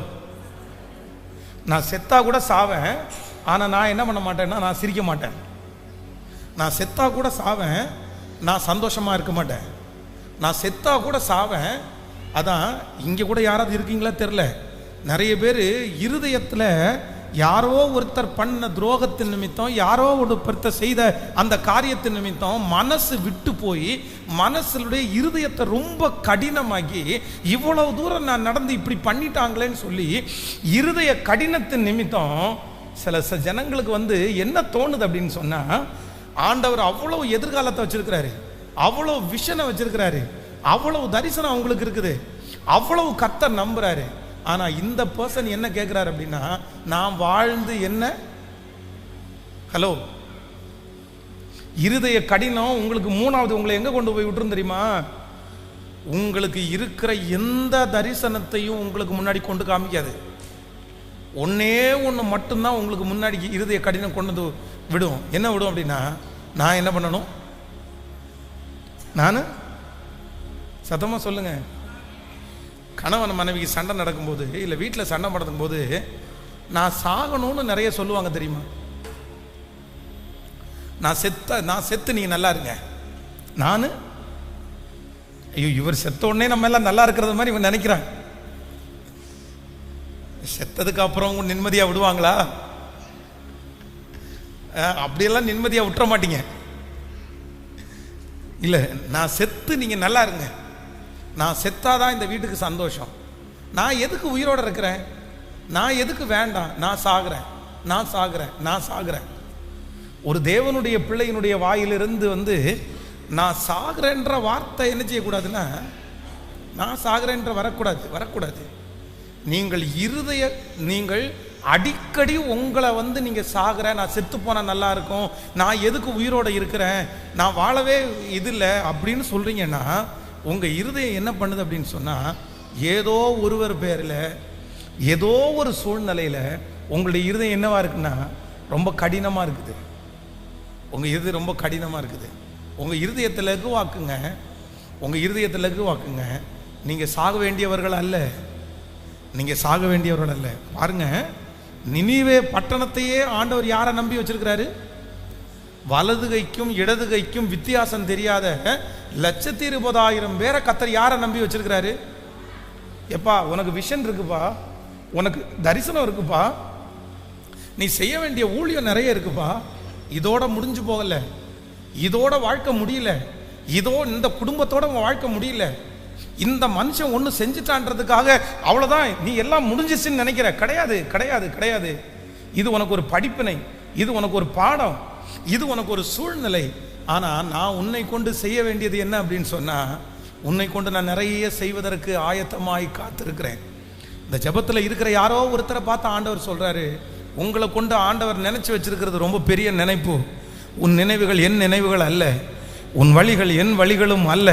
நான் செத்தா கூட சாவேன், ஆனா நான் என்ன பண்ண மாட்டேன்னா, நான் சிரிக்க மாட்டேன். நான் செத்தா கூட சாவேன், நான் சந்தோஷமா இருக்க மாட்டேன். நான் செத்தா கூட சாவேன். அதான் இங்க கூட யாராவது இருக்கீங்களா தெரியல, நிறைய பேர் இருதயத்தில் யாரோ ஒருத்தர் பண்ண துரோகத்தின் நிமித்தம், யாரோ ஒருத்தர் செய்த அந்த காரியத்தின் நிமித்தம் மனசு விட்டு போய் மனசுடைய இருதயத்தை ரொம்ப கடினமாகி, இவ்வளவு தூரம் நான் நடந்து இப்படி பண்ணிட்டாங்களேன்னு சொல்லி இருதய கடினத்தின் நிமித்தம் சில ஜனங்களுக்கு என்ன தோணுது அப்படின்னு சொன்னா, ஆண்டவர் அவ்வளவு எதிர்காலத்தை வச்சிருக்கிறாரு, அவ்வளவு விஷனை வச்சிருக்கிறாரு, அவ்வளவு தரிசனம் அவங்களுக்கு இருக்குது, அவ்வளவு கர்த்தர் நம்புறாரு. ஆனா இந்த பர்சன் என்ன கேட்கிறாரு அப்படின்னா, நான் வாழ்ந்து என்ன. ஹலோ, இருதய கடினம் உங்களுக்கு மூணாவது உங்களை எங்க கொண்டு போய் விட்டுரும் தெரியுமா? உங்களுக்கு இருக்கிற எந்த தரிசனத்தையும் உங்களுக்கு முன்னாடி கொண்டு காமிக்காது. ஒன்னே ஒன்று மட்டும்தான் உங்களுக்கு முன்னாடி இருதய கடினம் கொண்டு விடும். என்ன விடும் அப்படின்னா, நான் என்ன பண்ணணும், நான் சத்தமா சொல்லுங்க, கணவன் மனைவிக்கு சண்டை நடக்கும்போது, இல்லை வீட்டில் சண்டை நடக்கும் போது, நான் சாகணும்னு நிறைய சொல்லுவாங்க தெரியுமா? நான் செத்து நீங்க நல்லா இருங்க. நான் ஐயோ, இவர் செத்த உடனே நம்ம எல்லாம் நல்லா இருக்கிறது மாதிரி இவன் நினைக்கிறான். செத்ததுக்கு அப்புறம் நிம்மதியா விடுவாங்களா? அப்படியெல்லாம் நிம்மதியா விட்டுற மாட்டீங்க. இல்லை, நான் செத்து நீங்க நல்லா இருங்க, நான் செத்தாதான் இந்த வீட்டுக்கு சந்தோஷம், நான் எதுக்கு உயிரோட இருக்கிறேன், நான் எதுக்கு வேண்டாம், நான் சாகுறேன். ஒரு தேவனுடைய பிள்ளையினுடைய வாயிலிருந்து நான் சாகுறேன்ற வார்த்தை என்ன செய்யக்கூடாதுன்னா, நான் சாகுறேன்ற வரக்கூடாது. நீங்கள் அடிக்கடி உங்களை நீங்க சாகுற, நான் செத்து போனா நல்லா இருக்கும், நான் எதுக்கு உயிரோட இருக்கிறேன், நான் வாழவே இது இல்லை அப்படின்னு சொல்றீங்கன்னா, உங்க இருதயம் என்ன பண்ணுது அப்படின்னு சொன்னா, ஏதோ ஒருவர் பேரில் ஏதோ ஒரு சூழ்நிலையில உங்களுடைய இருதயம் என்னவா இருக்குன்னா, ரொம்ப கடினமா இருக்குது. உங்க இருதயம் ரொம்ப கடினமா இருக்குது. உங்க இருதயத்தை லகுவாக்குங்க. நீங்க சாக வேண்டியவர்கள் அல்ல. பாருங்க, நினிவே பட்டணத்தையே ஆண்டவர் யாரை நம்பி வச்சிருக்கிறாரு? வலது கைக்கும் இடது கைக்கும் வித்தியாசம் தெரியாத 120,000 பேரை கர்த்தர் யாரை நம்பி வச்சிருக்கிறாரு? எப்பா உனக்கு விஷன் இருக்குப்பா, உனக்கு தரிசனம் இருக்குப்பா, நீ செய்ய வேண்டிய ஊழியம் நிறைய இருக்குப்பா, இதோட முடிஞ்சு போகல, இதோட வாழ்க்கை முடியல, இதோ இந்த குடும்பத்தோட வாழ்க்கை முடியல, இந்த மனுஷன் ஒன்று செஞ்சுட்டான்றதுக்காக அவ்வளோதான் நீ எல்லாம் முடிஞ்சிச்சுன்னு நினைக்கிற. கிடையாது கிடையாது கிடையாது. இது உனக்கு ஒரு படிப்பினை, இது உனக்கு ஒரு பாடம், இது உனக்கு ஒரு சூழ்நிலை. ஆனால் நான் உன்னை கொண்டு செய்ய வேண்டியது என்ன அப்படின்னு சொன்னால், உன்னை கொண்டு நான் நிறைய செய்வதற்கு ஆயத்தமாய் காத்திருக்கிறேன். இந்த ஜெபத்தில் இருக்கிற யாரோ ஒருத்தரை பார்த்து ஆண்டவர் சொல்கிறாரு, உங்களை கொண்டு ஆண்டவர் நினச்சி வச்சிருக்கிறது ரொம்ப பெரிய நினைப்பு. உன் நினைவுகள் என் நினைவுகள் அல்ல, உன் வழிகள் என் வழிகளும் அல்ல.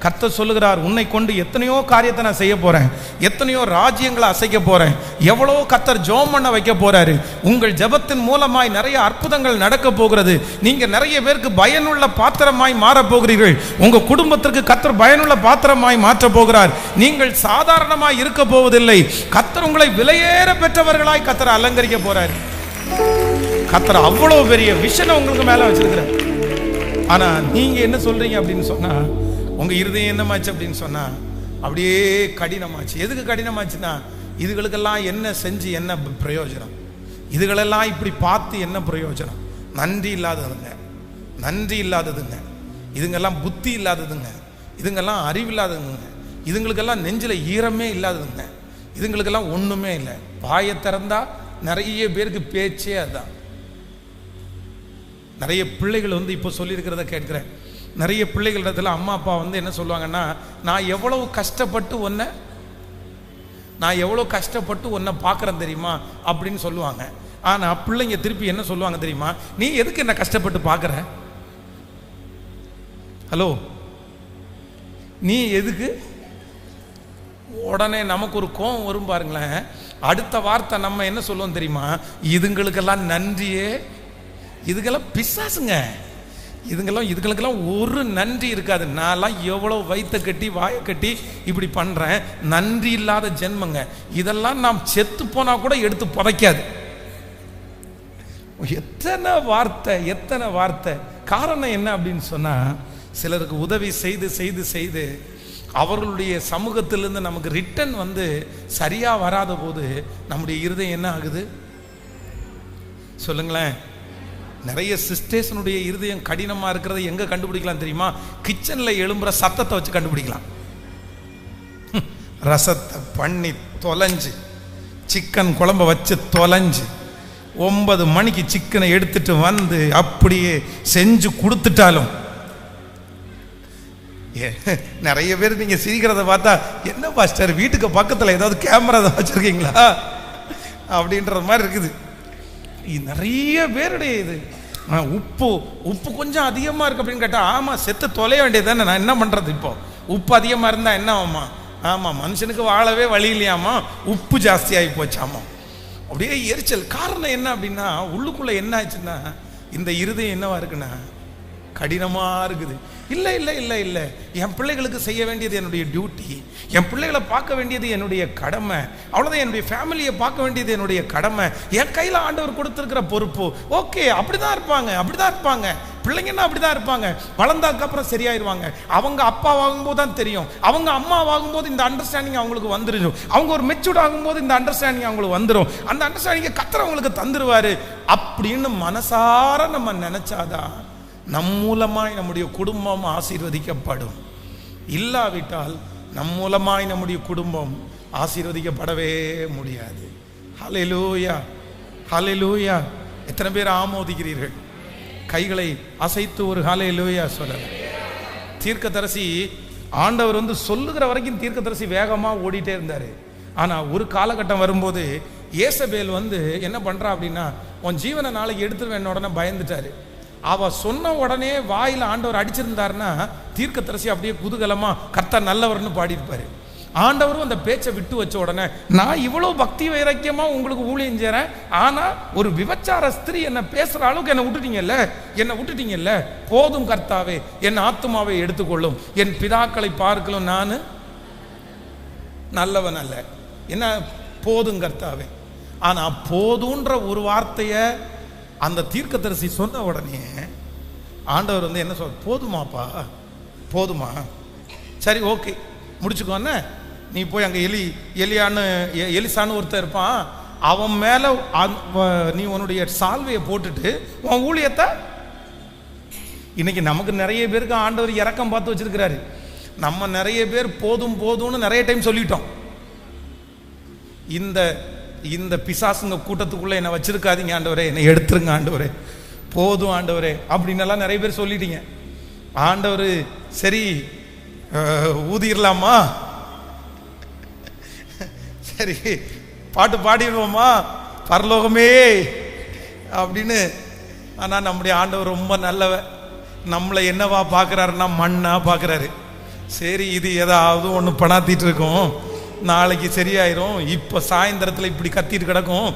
கர்த்தர் சொல்லுகிறார், உன்னை கொண்டு எத்தனையோ காரியத்தை நான் செய்ய போறேன், எத்தனையோ ராஜ்யங்களை அசைக்க போறேன், எவ்வளோ கர்த்தர் ஜெபம் பண்ண வைக்க போறாரு. உங்கள் ஜெபத்தின் மூலமாய் நிறைய அற்புதங்கள் நடக்க போகிறது. நீங்க நிறைய பேருக்கு பயனுள்ள பாத்திரமாய் மாற போகிறீர்கள். உங்க குடும்பத்திற்கு கர்த்தர் பயனுள்ள பாத்திரமாய் மாற்ற போகிறார். நீங்கள் சாதாரணமாய் இருக்க போவதில்லை. கர்த்தர் உங்களை விலையேற பெற்றவர்களாய் கர்த்தர் அலங்கரிக்க போறார். கர்த்தர் அவ்வளவு பெரிய விஷயம் உங்களுக்கு மேல வச்சிருக்கிறார். ஆனா நீங்க என்ன சொல்றீங்க அப்படின்னு சொன்னா, உங்க இருதயம் என்னமாச்சு அப்படின்னு சொன்னா அப்படியே கடினமாச்சு. எதுக்கு கடினமாச்சுன்னா, இதுகளுக்கெல்லாம் என்ன செஞ்சு என்ன பிரயோஜனம், இதுகளெல்லாம் இப்படி பார்த்து என்ன பிரயோஜனம், நன்றி இல்லாததுங்க, நன்றி இல்லாததுங்க, இதுங்கெல்லாம் புத்தி இல்லாததுங்க, இதுங்கெல்லாம் அறிவில்லாததுங்க, இதுங்களுக்கெல்லாம் நெஞ்சில் ஈரமே இல்லாததுங்க, இதுங்களுக்கெல்லாம் ஒன்றுமே இல்லை. வாயை திறந்தா நிறைய பேருக்கு பேச்சே அதுதான். நிறைய பிள்ளைகள் வந்து இப்போ சொல்லியிருக்கிறத கேட்குறேன். நிறைய பிள்ளைகளிடத்துல அம்மா அப்பா வந்து என்ன சொல்லுவாங்கன்னா, நான் எவ்வளவு கஷ்டப்பட்டு உன்னை பார்க்குறேன் தெரியுமா அப்படின்னு சொல்லுவாங்க. ஆனால் பிள்ளைங்க திருப்பி என்ன சொல்லுவாங்க தெரியுமா, நீ எதுக்கு என்ன கஷ்டப்பட்டு பார்க்குற, ஹலோ நீ எதுக்கு. உடனே நமக்கு ஒரு கோபம் வரும் பாருங்களேன். அடுத்த வார்த்தை நம்ம என்ன சொல்லுவோம் தெரியுமா, இதுங்களுக்கெல்லாம் நன்றியே, இதுக்கெல்லாம் பிசாசுங்க, இதுங்களுக்கெல்லாம் ஒரு நன்றி இருக்காது. நான்லாம் எவ்வளோ வயிற்ற கட்டி வாயை கட்டி இப்படி பண்ணுறேன், நன்றி இல்லாத ஜென்மங்க, இதெல்லாம் நாம் செத்து போனால் கூட எடுத்து புதைக்காது. எத்தனை வார்த்தை எத்தனை வார்த்தை. காரணம் என்ன அப்படின்னு சொன்னால், சிலருக்கு உதவி செய்து செய்து செய்து அவர்களுடைய சமூகத்திலிருந்து நமக்கு ரிட்டன் வந்து சரியாக வராத போது நம்முடைய இருதயம் என்ன ஆகுது சொல்லுங்களேன். நிறைய சிஸ்டர்ஸனுடைய இருதயம் கடினமாக இருக்கிறத எங்கே கண்டுபிடிக்கலாம் தெரியுமா, கிச்சனில் எழும்புற சத்தத்தை வச்சு கண்டுபிடிக்கலாம். ரசத்தை பண்ணி தொலைஞ்சு, சிக்கன் குழம்ப வச்சு தொலைஞ்சு, 9 மணிக்கு சிக்கனை எடுத்துட்டு வந்து அப்படியே செஞ்சு கொடுத்துட்டாலும், நிறைய பேர் நீங்க சிரிக்கிறத பார்த்தா, என்ன பாஸ்டர் வீட்டுக்கு பக்கத்தில் ஏதாவது கேமரா வச்சிருக்கீங்களா அப்படின்ற மாதிரி இருக்குது. நிறைய பேருடைய இது உப்பு கொஞ்சம் அதிகமாக இருக்கு அப்படின்னு கேட்டால், ஆமாம் செத்து தொலைய வேண்டியது தானே, நான் என்ன பண்ணுறது, இப்போ உப்பு அதிகமாக இருந்தால் என்ன ஆகுமா, ஆமாம் மனுஷனுக்கு வாழவே வழி இல்லையாமா, உப்பு ஜாஸ்தி ஆகி போச்சாமா, அப்படியே எரிச்சல். காரணம் என்ன அப்படின்னா, உள்ளுக்குள்ளே என்ன ஆச்சுன்னா, இந்த இருதயம் என்னவா இருக்குன்னா கடினமாக இருக்குது. இல்லை இல்லை இல்லை இல்லை, என் பிள்ளைகளுக்கு செய்ய வேண்டியது என்னுடைய டியூட்டி, என் பிள்ளைகளை பார்க்க வேண்டியது என்னுடைய கடமை, அவ்வளோதான், என்னுடைய ஃபேமிலியை பார்க்க வேண்டியது என்னுடைய கடமை, என் கையில் ஆண்டவர் கொடுத்துருக்கிற பொறுப்பு. ஓகே, அப்படிதான் இருப்பாங்க பிள்ளைங்கன்னா அப்படிதான் இருப்பாங்க. வளர்ந்தாக்கப்புறம் சரியாயிருவாங்க. அவங்க அப்பா ஆகும்போது தான் தெரியும், அவங்க அம்மா ஆகும்போது இந்த அண்டர்ஸ்டாண்டிங் அவங்களுக்கு வந்துடும், அவங்க ஒரு மெச்சூர்ட் ஆகும்போது இந்த அண்டர்ஸ்டாண்டிங் அவங்களுக்கு வந்துடும், அந்த அண்டர்ஸ்டாண்டிங்கை கர்த்தர் அவங்களுக்கு தந்துருவாரு அப்படின்னு மனசார நம்ம நினைச்சாதான் நம் மூலமாய் நம்முடைய குடும்பம் ஆசீர்வதிக்கப்படும். இல்லாவிட்டால் நம் மூலமாய் நம்முடைய குடும்பம் ஆசீர்வதிக்கப்படவே முடியாது. ஹல்லேலூயா ஹல்லேலூயா. எத்தனை பேர் ஆமோதிக்கிறீர்கள்? கைகளை அசைத்து ஒரு ஹல்லேலூயா சொல்லலாம். தீர்க்கதரிசி ஆண்டவர் வந்து சொல்லுகிற வரைக்கும் தீர்க்கதரிசி வேகமாக ஓடிட்டே இருந்தார். ஆனால் ஒரு காலகட்டம் வரும்போது ஏசபேல் வந்து என்ன பண்ணுறா அப்படின்னா, உன் ஜீவனை நாளைக்கு எடுத்துருவேன் உடனே பயந்துட்டாரு. அவ சொன்ன உடனே வாயில் ஆண்டவர் அடிச்சிருந்தாருன்னா தீர்க்கதரிசி அப்படியே குதூகலமா கர்த்தர் நல்லவர்னு பாடியிருப்பாரு. ஆண்டவரும் அந்த பேச்சை விட்டு வச்ச உடனே, நான் இவ்வளவு பக்தி வைராக்கியமா உங்களுக்கு ஊழியம் செய்றேன், ஆனா ஒரு விபச்சார ஸ்திரீ என்ன பேசுற அளவுக்கு என்னை விட்டுட்டீங்கல்ல, போதும் கர்த்தாவே, என் ஆத்துமாவை எடுத்துக்கொள்ளும், என் பிதாக்களை பார்க்கலும் நான் நல்லவன் அல்ல, என்ன போதும் கர்த்தாவே. ஆனா போதுன்ற ஒரு வார்த்தையை அந்த தீர்க்கதரிசி சொன்ன உடனே ஆண்டவர் வந்து என்ன போதுமாப்பா, போதுமா, சரி ஓகே முடிச்சுக்கோன்னு நீ போய் அங்கே எலியான்னு எலிசான்னு ஒருத்தர் இருப்பான், அவன் மேலே நீ உன்னுடைய சால்வையை போட்டுட்டு உன் ஊழியத்தை. இன்னைக்கு நமக்கு நிறைய பேருக்கு ஆண்டவர் இரக்கம் பார்த்து வச்சிருக்கிறாரு. நம்ம நிறைய பேர் போதும் போதும்னு நிறைய டைம் சொல்லிட்டோம். இந்த பிசாசுங்க கூட்டத்துக்குள்ள என்னை வச்சிருக்காதீங்க ஆண்டவரே, என்னை எடுத்துருங்க ஆண்டவரே, போதும் ஆண்டவரே அப்படின்னு எல்லாம் நிறைய பேர் சொல்லிட்டீங்க. ஆண்டவர் சரி ஊதிரலாமா, சரி பாட்டு பாடிடுவோமா பரலோகமே அப்படின்னு. ஆனால் நம்முடைய ஆண்டவர் ரொம்ப நல்லவர். நம்மளை என்னவா பார்க்குறாருன்னா மண்ணா பார்க்குறாரு. சரி இது ஏதாவது ஒன்று பணாத்திட்டு இருக்கோம், நாளைக்கு சரியாயிரும், இப்போ சாயந்தரத்தில் இப்படி கத்திட்டு கிடக்கும்,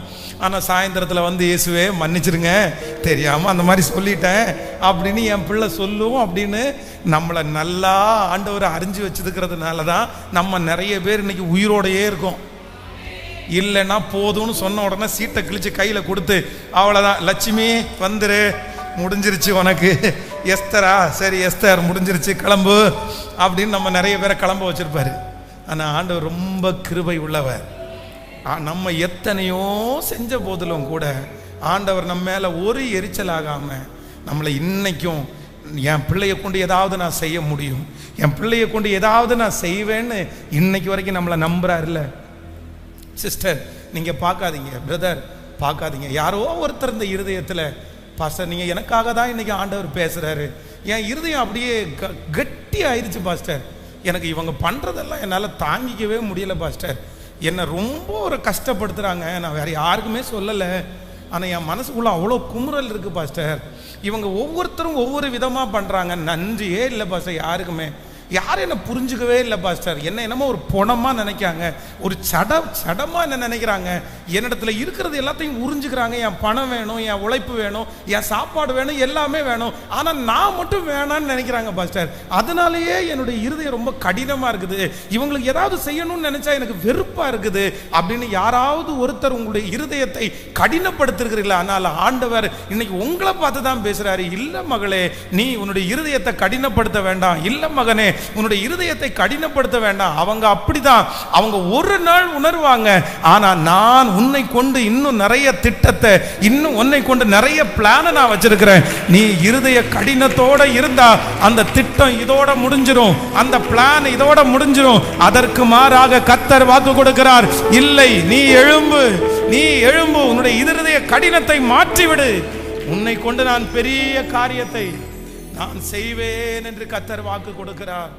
ஆனால் சாயந்தரத்தில் வந்து இயேசுவே மன்னிச்சிருங்க தெரியாமல் அந்த மாதிரி சொல்லிட்டேன் அப்படின்னு என் பிள்ளை சொல்லும் அப்படின்னு நம்மளை நல்லா ஆண்டவரை அறிஞ்சு வச்சிருக்கிறதுனால தான் நம்ம நிறைய பேர் இன்னைக்கு உயிரோடையே இருக்கோம். இல்லைன்னா போதும்னு சொன்ன உடனே சீட்டை கிழிச்சு கையில் கொடுத்து அவ்வளோதான், லட்சுமி வந்துரு முடிஞ்சிருச்சு உனக்கு, எஸ்தரா சரி எஸ்தர் முடிஞ்சிருச்சு கிளம்பு அப்படின்னு நம்ம நிறைய பேரை கிளம்ப வச்சிருப்பாரு. ஆனால் ஆண்டவர் ரொம்ப கிருபை உள்ளவர். நம்ம எத்தனையோ செஞ்ச போதிலும் கூட ஆண்டவர் நம்ம மேலே ஒரு எரிச்சல் ஆகாமல் நம்மளை இன்னைக்கும் என் பிள்ளையை கொண்டு ஏதாவது நான் செய்ய முடியும், என் பிள்ளையை கொண்டு ஏதாவது நான் செய்வேன்னு இன்னைக்கு வரைக்கும் நம்மளை நம்புறாருல்ல. சிஸ்டர் நீங்கள் பார்க்காதீங்க, பிரதர் பார்க்காதீங்க, யாரோ ஒருத்தர் இந்த இருதயத்தில் பாஸ்டர் நீங்கள் எனக்காக தான் இன்னைக்கு ஆண்டவர் பேசுகிறாரு, என் இருதயம் அப்படியே கட்டி ஆயிடுச்சு பாஸ்டர், எனக்கு இவங்க பண்ணுறதெல்லாம் என்னால் தாங்கிக்கவே முடியல பாஸ்டர், என்னை ரொம்ப ஒரு கஷ்டப்படுத்துகிறாங்க, நான் வேறு யாருக்குமே சொல்லலை, ஆனால் என் மனசுக்குள்ளே அவ்வளோ குமுறல் இருக்குது பாஸ்டர், இவங்க ஒவ்வொருத்தரும் ஒவ்வொரு விதமாக பண்ணுறாங்க, நன்றியே இல்லை பாஸ்டர் யாருக்குமே, யாரும் என்ன புரிஞ்சுக்கவே இல்லை பாஸ்டர், என்ன என்னமோ ஒரு பொணமாக நினைக்காங்க, ஒரு சடமாக என்ன நினைக்கிறாங்க, என்னிடத்துல இருக்கிறது எல்லாத்தையும் உறிஞ்சுக்கிறாங்க, என் பணம் வேணும், என் உழைப்பு வேணும், என் சாப்பாடு வேணும், எல்லாமே வேணும், ஆனால் நான் மட்டும் வேணான்னு நினைக்கிறாங்க பாஸ்டர், அதனாலேயே என்னுடைய இருதயம் ரொம்ப கடினமாக இருக்குது, இவங்களுக்கு ஏதாவது செய்யணும்னு நினைச்சா எனக்கு வெறுப்பாக இருக்குது அப்படின்னு யாராவது ஒருத்தர் உங்களுடைய இருதயத்தை கடினப்படுத்திருக்கிறீங்களா? அதனால் ஆண்டவர் இன்னைக்கு உங்களை பார்த்து தான் பேசுகிறாரு. இல்லை மகளே, நீ உன்னுடைய இருதயத்தை கடினப்படுத்த வேண்டாம், இல்லை மகனே உன்னுடைய இருதயத்தை கடினப்படுத்த வேண்டாம், அவங்க அப்படிதான், அவங்க ஒரு நாள் உணர்வாங்க, ஆனா நான் உன்னை கொண்டு இன்னும் நிறைய திட்டத்தை, இன்னும் உன்னை கொண்டு நிறைய பிளானை நான் வச்சிருக்கிறேன், நீ இருதய கடினத்தோட இருந்தா அந்த திட்டம் இதோட முடிஞ்சிரும், அந்த பிளான் இதோட முடிஞ்சிரும். அதற்கு மாறாக கர்த்தர் வாக்கு கொடுக்கிறார், இல்லை நீ எழும்பு, நீ எழும்பு, உன்னுடைய இருதய கடினத்தை மாற்றிவிடு, உன்னை கொண்டு நான் பெரிய காரியத்தை நான் செய்வேன் என்று கர்த்தர் வாக்கு கொடுக்கிறார்.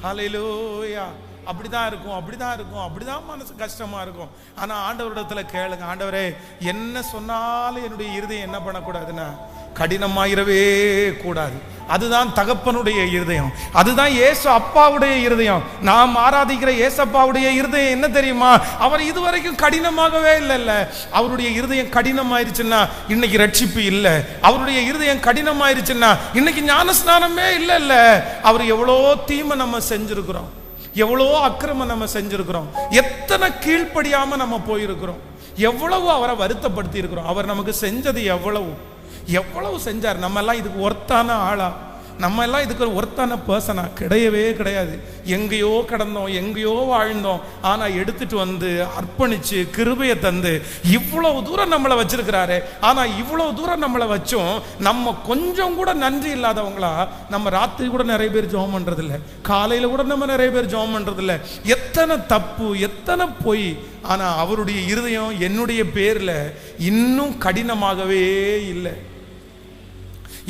ஹல்லேலூயா. அப்படிதான் இருக்கும், அப்படிதான் இருக்கும், அப்படிதான் மனசு கஷ்டமா இருக்கும். ஆனா ஆண்டவரிடத்துல கேளுங்க, ஆண்டவரே என்ன சொன்னாலும் என்னுடைய இருதயம் என்ன பண்ணக்கூடாதுன்னா கடினமாயிரவே கூடாது. அதுதான் தகப்பனுடைய இருதயம், அதுதான் இயேசு அப்பாவுடைய இருதயம். நாம் ஆராதிக்கிற இயேசப்பாவுடைய இருதயம் என்ன தெரியுமா? அவர் இதுவரைக்கும் கடினமாகவே இல்லைல்ல. அவருடைய இருதயம் கடினமாயிருச்சுன்னா இன்னைக்கு ரட்சிப்பு இல்லை, அவருடைய இருதயம் கடினமாயிருச்சுன்னா இன்னைக்கு ஞானஸ்நானமே இல்லைல்ல. அவர் எவ்வளோ தீமை நம்ம செஞ்சிருக்கிறோம், எவ்வளோ அக்கிரமம் நம்ம செஞ்சிருக்கிறோம், எத்தனை கீழ்ப்படியாம நம்ம போயிருக்கிறோம், எவ்வளவு அவரை வருத்தப்படுத்தி இருக்கிறோம். அவர் நமக்கு செஞ்சது எவ்வளவு செஞ்சார். நம்ம எல்லாம் இதுக்கு ஒர்த்தான ஆளா? நம்ம எல்லாம் இதுக்கு ஒரு ஒர்த்தான பர்சனா? கிடையவே கிடையாது. எங்கேயோ கடந்தோம், எங்கேயோ வாழ்ந்தோம். ஆனா எடுத்துட்டு வந்து அர்ப்பணிச்சு கிருபையை தந்து இவ்வளவு தூரம் நம்மளை வச்சிருக்கிறாரு. ஆனா இவ்வளவு தூரம் நம்மளை வச்சோம் நம்ம கொஞ்சம் கூட நன்றி இல்லாதவங்களா? நம்ம ராத்திரி கூட நிறைய பேர் ஜெபம் பண்றது இல்லை, காலையில கூட நம்ம நிறைய பேர் ஜெபம் பண்றது இல்லை. எத்தனை தப்பு, எத்தனை பொய். ஆனா அவருடைய இருதயம் என்னுடைய பேர்ல இன்னும் கடினமாகவே இல்லை,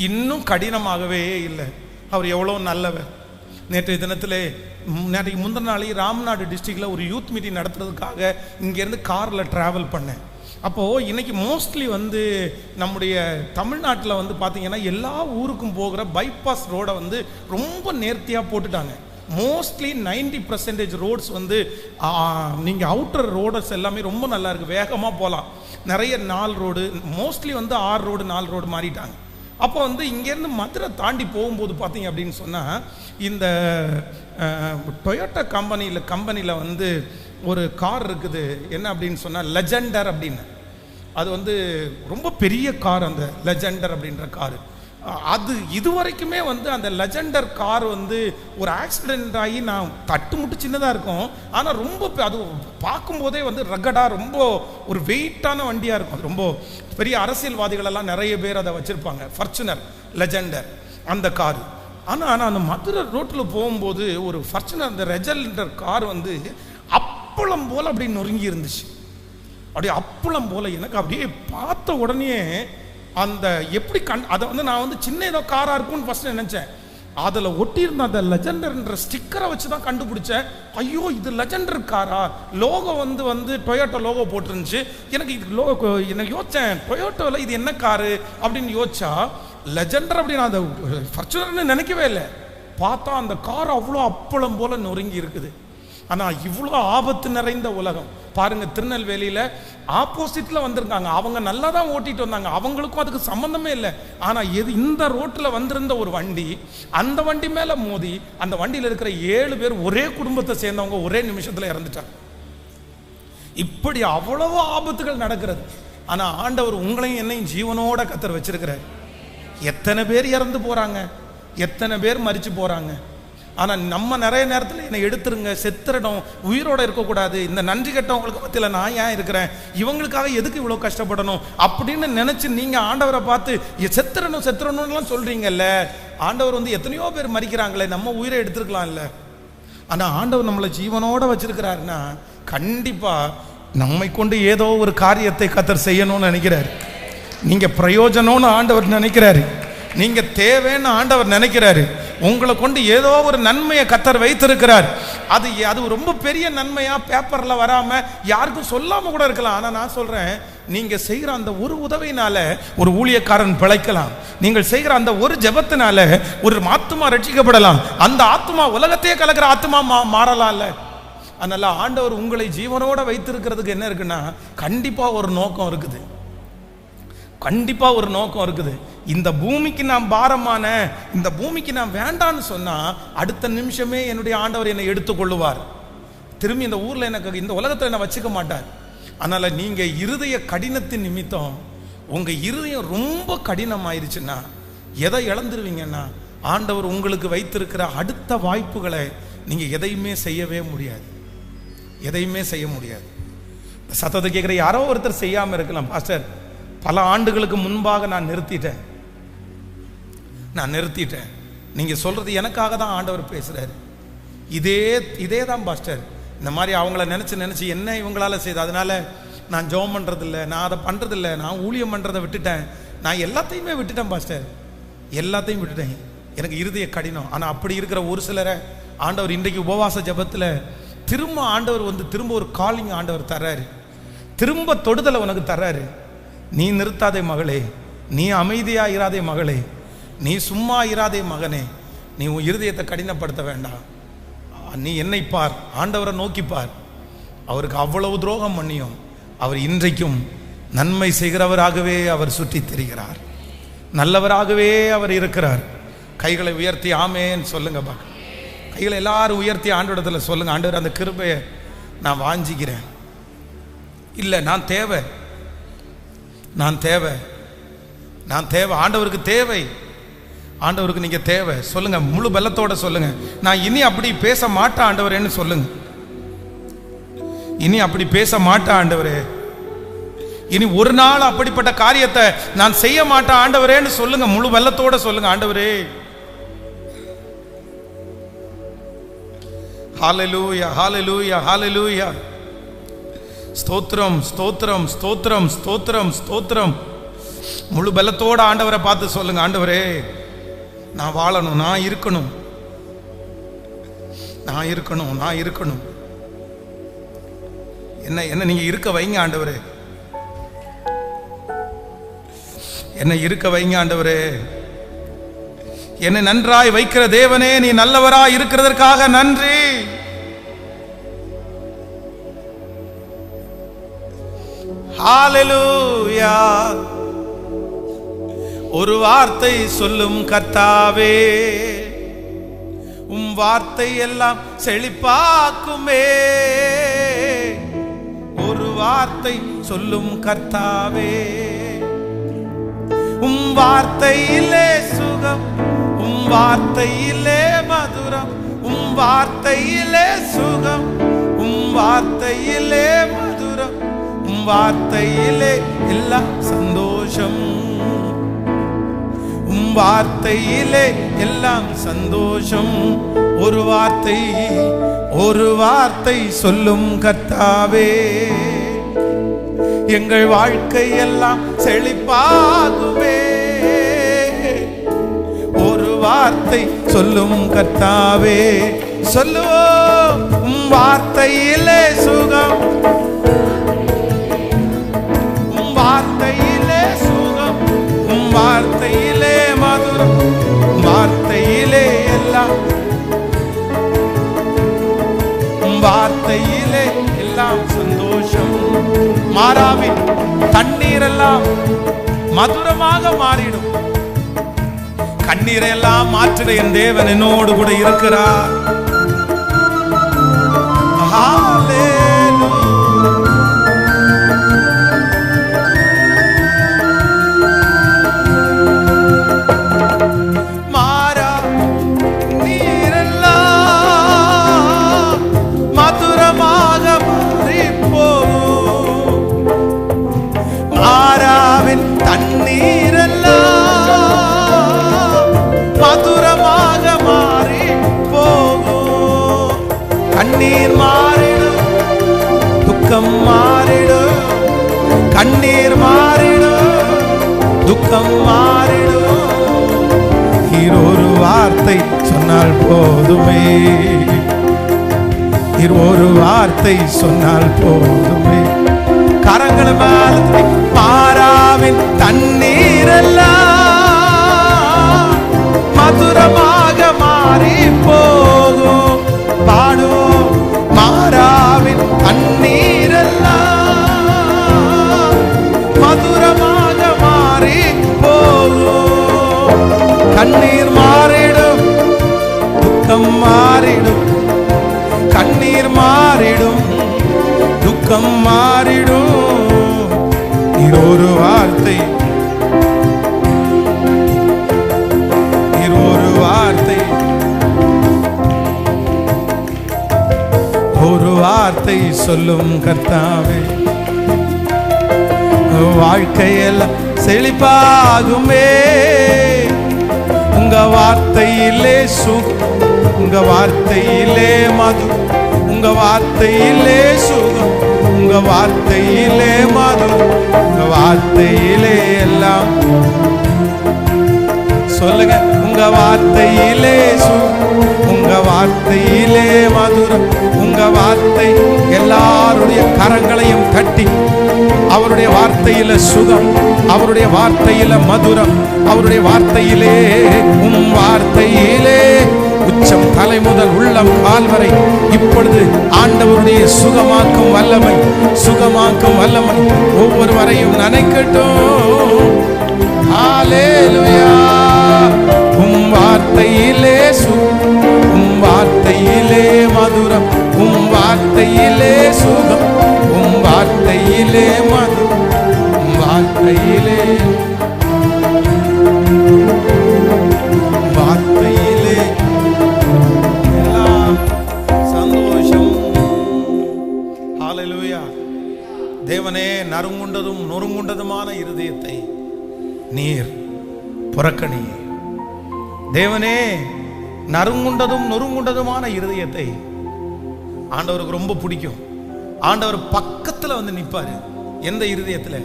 இன்னும் கடினமாகவே இல்லை. அவர் எவ்வளோ நல்லவர். நேற்றைய தினத்தில் நேற்றைக்கு முந்தின நாளே ராம்நாடு டிஸ்ட்ரிக்டில் ஒரு யூத் மீட்டிங் நடத்துறதுக்காக இங்கேருந்து காரில் ட்ராவல் பண்ணேன். அப்போது இன்றைக்கி மோஸ்ட்லி வந்து நம்முடைய தமிழ்நாட்டில் வந்து பார்த்திங்கன்னா எல்லா ஊருக்கும் போகிற பைபாஸ் ரோடை வந்து ரொம்ப நேர்த்தியாக போட்டுட்டாங்க. மோஸ்ட்லி 90% ரோட்ஸ் வந்து நீங்கள் அவுட்டர் ரோடஸ் எல்லாமே ரொம்ப நல்லா இருக்குது, வேகமாக போகலாம். நிறைய 4 ரோடு, மோஸ்ட்லி வந்து 6 ரோடு 4 ரோடு மாறிட்டாங்க. அப்போ வந்து இங்கேருந்து மதுரை தாண்டி போகும்போது பார்த்தீங்க அப்படின்னு சொன்னால் இந்த டொயோட்டா கம்பெனியில் வந்து ஒரு கார் இருக்குது. என்ன அப்படின்னு சொன்னால் லெஜெண்டர் அப்படின்னு. அது வந்து ரொம்ப பெரிய கார், அந்த லெஜெண்டர் அப்படின்ற காரு. அது இதுவரைக்குமே வந்து அந்த லெஜெண்டர் கார் வந்து ஒரு ஆக்சிடென்ட் ஆகி நான் தட்டுமுட்டு சின்னதாக இருக்கும், ஆனால் ரொம்ப அது பார்க்கும்போதே வந்து ரகடாக ரொம்ப ஒரு வெயிட்டான வண்டியாக இருக்கும். அது ரொம்ப பெரிய அரசியல்வாதிகளெல்லாம் நிறைய பேர் அதை வச்சுருப்பாங்க, ஃபார்ச்சுனர் லெஜெண்டர் அந்த காரு. ஆனால் அந்த மதுரை ரோட்டில் போகும்போது ஒரு ஃபார்ச்சுனர் அந்த லெஜெண்டர் கார் வந்து அப்பளம் போல் அப்படி நொறுங்கி இருந்துச்சு. அப்படியே அப்பளம் போல் எனக்கு அப்படியே பார்த்த உடனே அந்த எப்படி அதை வந்து நான் வந்து சின்ன ஏதோ காராக இருக்கும்னு ஃபர்ஸ்ட் நினச்சேன். அதில் ஒட்டியிருந்த அந்த லெஜெண்டர்ன்ற ஸ்டிக்கரை வச்சு தான் கண்டுபிடிச்சேன். ஐயோ இது லெஜெண்டர் காரா, லோகோ வந்து டொயோட்டோ லோகோ போட்டுருந்துச்சு. எனக்கு இது லோகோ எனக்கு யோசித்தேன், டொயோட்டோவில் இது என்ன காரு அப்படின்னு யோசிச்சா லெஜெண்டர் அப்படின்னு அந்த ஃபார்ச்சுனர்னு நினைக்கவே இல்லை. பார்த்தா அந்த கார் அவ்வளோ அப்பளம் போல் நொறுங்கி இருக்குது. ஆனால் இவ்வளோ ஆபத்து நிறைந்த உலகம் பாருங்க. திருநெல்வேலியில் ஆப்போசிட்டில் வந்திருக்காங்க, அவங்க நல்லா தான் ஓட்டிட்டு வந்தாங்க, அவங்களுக்கும் அதுக்கு சம்மந்தமே இல்லை. ஆனால் இந்த ரோட்டில் வந்திருந்த ஒரு வண்டி அந்த வண்டி மேலே மோதி அந்த வண்டியில் இருக்கிற 7 பேர் ஒரே குடும்பத்தை சேர்ந்தவங்க ஒரே நிமிஷத்தில் இறந்துட்டாங்க. இப்படி அவ்வளவு ஆபத்துகள் நடக்கிறது. ஆனால் ஆண்டவர் உங்களையும் என்னையும் ஜீவனோட கத்தர் வச்சிருக்கிறார். எத்தனை பேர் இறந்து போகிறாங்க, எத்தனை பேர் மரிச்சு போகிறாங்க. ஆனால் நம்ம நிறைய நேரத்தில் என்னை எடுத்துருங்க, செத்துறணும், உயிரோடு இருக்கக்கூடாது, இந்த நன்றி கெட்டவங்களுக்கு பற்றியில் நான் ஏன் இருக்கிறேன், இவங்களுக்காக எதுக்கு இவ்வளோ கஷ்டப்படணும் அப்படின்னு நினச்சி நீங்கள் ஆண்டவரை பார்த்து செத்துறணும்லாம் சொல்கிறீங்கல்ல. ஆண்டவர் வந்து எத்தனையோ பேர் மரிக்கிறாங்களே, நம்ம உயிரை எடுத்துருக்கலாம்ல. ஆனால் ஆண்டவர் நம்மளை ஜீவனோடு வச்சிருக்கிறாருன்னா கண்டிப்பாக நம்மை கொண்டு ஏதோ ஒரு காரியத்தை கத்தர் செய்யணும்னு நினைக்கிறாரு. நீங்கள் பிரயோஜனம்னு ஆண்டவர் நினைக்கிறாரு, நீங்கள் தேவைன்னு ஆண்டவர் நினைக்கிறாரு. உங்களை கொண்டு ஏதோ ஒரு நன்மையை கத்தர் வைத்திருக்கிறார். அது ரொம்ப பெரிய நன்மையா பேப்பரில் வராமல் யாருக்கும் சொல்லாமல் கூட இருக்கலாம். ஆனால் நான் சொல்கிறேன், நீங்கள் செய்கிற அந்த ஒரு உதவினால ஒரு ஊழியக்காரன் பிழைக்கலாம். நீங்கள் செய்கிற அந்த ஒரு ஜெபத்தினால ஒரு ஆத்துமா ரட்சிக்கப்படலாம். அந்த ஆத்துமா உலகத்தையே கலக்கிற ஆத்துமா மாறலாம்ல. அதனால ஆண்டவர் உங்களை ஜீவனோட வைத்திருக்கிறதுக்கு என்ன இருக்குன்னா கண்டிப்பாக ஒரு நோக்கம் இருக்குது, கண்டிப்பாக ஒரு நோக்கம் இருக்குது. இந்த பூமிக்கு நான் பாரமான, இந்த பூமிக்கு நான் வேண்டான்னு சொன்னால் அடுத்த நிமிஷமே என்னுடைய ஆண்டவர் என்னை எடுத்துக்கொள்ளுவார். திரும்பி இந்த ஊரில் எனக்கு, இந்த உலகத்தில் என்னை வச்சுக்க மாட்டார். அதனால் நீங்கள் இருதய கடினத்தின் நிமித்தம் உங்கள் இருதயம் ரொம்ப கடினமாயிருச்சுன்னா எதை இழந்துருவீங்கன்னா ஆண்டவர் உங்களுக்கு வைத்திருக்கிற அடுத்த வாய்ப்புகளை நீங்கள் எதையுமே செய்யவே முடியாது, எதையுமே செய்ய முடியாது. சத்தத்தை கேட்குற யாரோ ஒருத்தர் செய்யாமல் இருக்கலாம், பாஸ்டர் பல ஆண்டுகளுக்கு முன்பாக நான் நிறுத்திட்டேன். நீங்கள் சொல்கிறது எனக்காக தான் ஆண்டவர் பேசுகிறாரு. இதே தான் பாஸ்டர், இந்த மாதிரி அவங்கள நினச்சி என்ன இவங்களால் செய்து, அதனால் நான் ஜெபம் பண்ணுறதில்ல, நான் அதை பண்ணுறதில்ல, நான் ஊழியம் பண்ணுறதை விட்டுட்டேன், நான் எல்லாத்தையுமே விட்டுட்டேன் பாஸ்டர், எல்லாத்தையும் விட்டுட்டேன், எனக்கு இருதய கடினம். ஆனால் அப்படி இருக்கிற ஒரு சிலரை ஆண்டவர் இன்றைக்கு உபவாச ஜெபத்தில் திரும்ப ஆண்டவர் திரும்ப ஒரு காலிங் ஆண்டவர் தர்றாரு, திரும்ப தொடுதலை உனக்கு தர்றாரு. நீ நிறுத்தாதே மகளே, நீ அமைதியா இராதே மகளே, நீ சும்மா இராதே மகனே, நீ உன் இருதயத்தை கடினப்படுத்த வேண்டாம், நீ என்னை பார், ஆண்டவரை நோக்கி பார். அவருக்கு அவ்வளவு துரோகம் பண்ணியும் அவர் இன்றைக்கும் நன்மை செய்கிறவராகவே அவர் சுற்றி திரிகிறார், நல்லவராகவே அவர் இருக்கிறார். கைகளை உயர்த்தி ஆமேன்னு சொல்லுங்க பா. கைகளை எல்லாரும் உயர்த்தி ஆண்டவரிடத்தில் சொல்லுங்க, ஆண்டவர் அந்த கிருபையை நான் வாஞ்சிக்கிறேன். இல்லை நான் தேவை, ஆண்டவருக்கு தேவை, ஆண்டவருக்கு நீங்க தேவை. சொல்லுங்க, முழு பலத்தோட சொல்லுங்க, நான் இனி அப்படி பேச மாட்டேன் ஆண்டவரேன்னு சொல்லுங்க. இனி அப்படி பேச மாட்டேன் ஆண்டவரே, இனி ஒரு நாள் அப்படிப்பட்ட காரியத்தை நான் செய்ய மாட்டேன் ஆண்டவரேன்னு சொல்லுங்க, முழு பலத்தோட சொல்லுங்க. ஆண்டவரே ஹல்லேலூயா, ஹல்லேலூயா, ஹல்லேலூயா. ஸ்தோத்திரம், ஸ்தோத்திரம், ஸ்தோத்திரம், ஸ்தோத்திரம், ஸ்தோத்திரம். முழு பலத்தோட ஆண்டவரை பார்த்து சொல்லுங்க, ஆண்டவரே நான் வாழணும், நான் இருக்கணும், நான் இருக்கணும், நான் இருக்கணும். என்ன நீங்க இருக்க வைங்க ஆண்டவரே, என்னை இருக்க வைங்க ஆண்டவரே. என்னை நன்றாய் வைக்கிற தேவனே, நீ நல்லவராய் இருக்கிறதற்காக நன்றி. ஹல்லேலூயா. ஒரு வார்த்தை சொல்லும் கர்த்தாவே, உம் வார்த்தை எல்லாம் செழிப்பாக்குமே. ஒரு வார்த்தை சொல்லும் கர்த்தாவே, உம் வார்த்தையிலே வார்த்தையிலே மதுரம், உம் வார்த்தையிலே சுகம், உம் வார்த்தையிலே மதுரம், உம் வார்த்தையிலே எல்லாம் சந்தோஷம், உம் வார்த்தையிலே எல்லாம் சந்தோஷம். ஒரு வார்த்தை, ஒரு வார்த்தை சொல்லும் கர்த்தாவே, எங்கள் வாழ்க்கை எல்லாம் செழிப்பாகுமே. ஒரு வார்த்தை சொல்லும் கர்த்தாவே, சொல்லுவோம். உம் வார்த்தையிலே சுகம், உம் வார்த்தையிலே சுகம், உம் வார்த்தையிலே மதுரம், உம் வார்த்தையிலே எல்லாம், உம் வார்த்தையிலே எல்லாம் சந்தோஷம். மாறாவின் தண்ணீர் எல்லாம் மதுரமாக மாறிடும். கண்ணீரை எல்லாம் மாற்றிட என் தேவன் என்னோடு கூட இருக்கிறார். மாறா நீரெல்லாம் மதுரமாக மாறி போகும். மாறாவின் தண்ணீரெல்லாம் மதுரமாக மாறி போகும். கண்ணீர் மாறிடும், துக்கம் மாறிடும், கண்ணீர் மாறிடும், துக்கம் மாறிடும். ஒரு வார்த்தை சொன்னால் போதுமே, ஒரு வார்த்தை சொன்னால் போதுமே. கரங்களை மாற்றி மாறாவின் தண்ணீரெல்லாம் மதுரமாக மாறி போகும். பாடுவோம். மாறாவின் தண்ணீரெல்லாம் மதுரமாக மாறி போகும். கண்ணீர் மாறிடும், துக்கம் மாறிடும், கண்ணீர் மாறிடும், துக்கம் மாறிடும். ஒரு வார்த்தை, ஒரு வார்த்தை, ஒரு வார்த்தை சொல்லும் கர்த்தாவே, வாழ்க்கையெல்லாம் செழிப்பாகுமே. உங்க வார்த்தையிலே சுகம், உங்க வார்த்தையிலே மது, உங்க வார்த்தையிலே சுகம், உங்க வார்த்தையிலே மது, உங்க வார்த்தையிலே எல்லாம். சொல்லுங்க. உங்க வார்த்தையிலே சுகம், உங்க வார்த்தையிலே மதுரம், உங்க வார்த்தை. எல்லாருடைய கரங்களையும் தட்டி அவருடைய வார்த்தையில சுகம், அவருடைய வார்த்தையில மதுரம், அவருடைய வார்த்தையிலே, உம் வார்த்தையிலே உச்சம் தலை முதல் உள்ளம் கால் வரை இப்பொழுது ஆண்டவருடைய சுகமாக்கும் வல்லமை, சுகமாக்கும் வல்லமை ஒவ்வொருவரையும் நனைக்கட்டும். ஹல்லேலூயா. உம் வார்த்தையிலே சுகம், உம் வார்த்தையிலே மதுரம், உம் வார்த்தையிலே சுகம், உம் வார்த்தையிலே மதுரம், உம் வார்த்தையிலே, வார்த்தையிலே எல்லாம் சந்தோஷம். ஹல்லேலூயா. தேவனே, நறுங்குண்டதும் நொறுங்குண்டதுமான இருதயத்தை நீர் புறக்கணி. தேவனே, நறுங்குண்டதும் நொறுங்குண்டதுமான இருதயத்தை ஆண்டவருக்கு ரொம்ப பிடிக்கும். ஆண்டவர் பக்கத்துல வந்து நிற்பாரு. எந்த இருதயத்துல?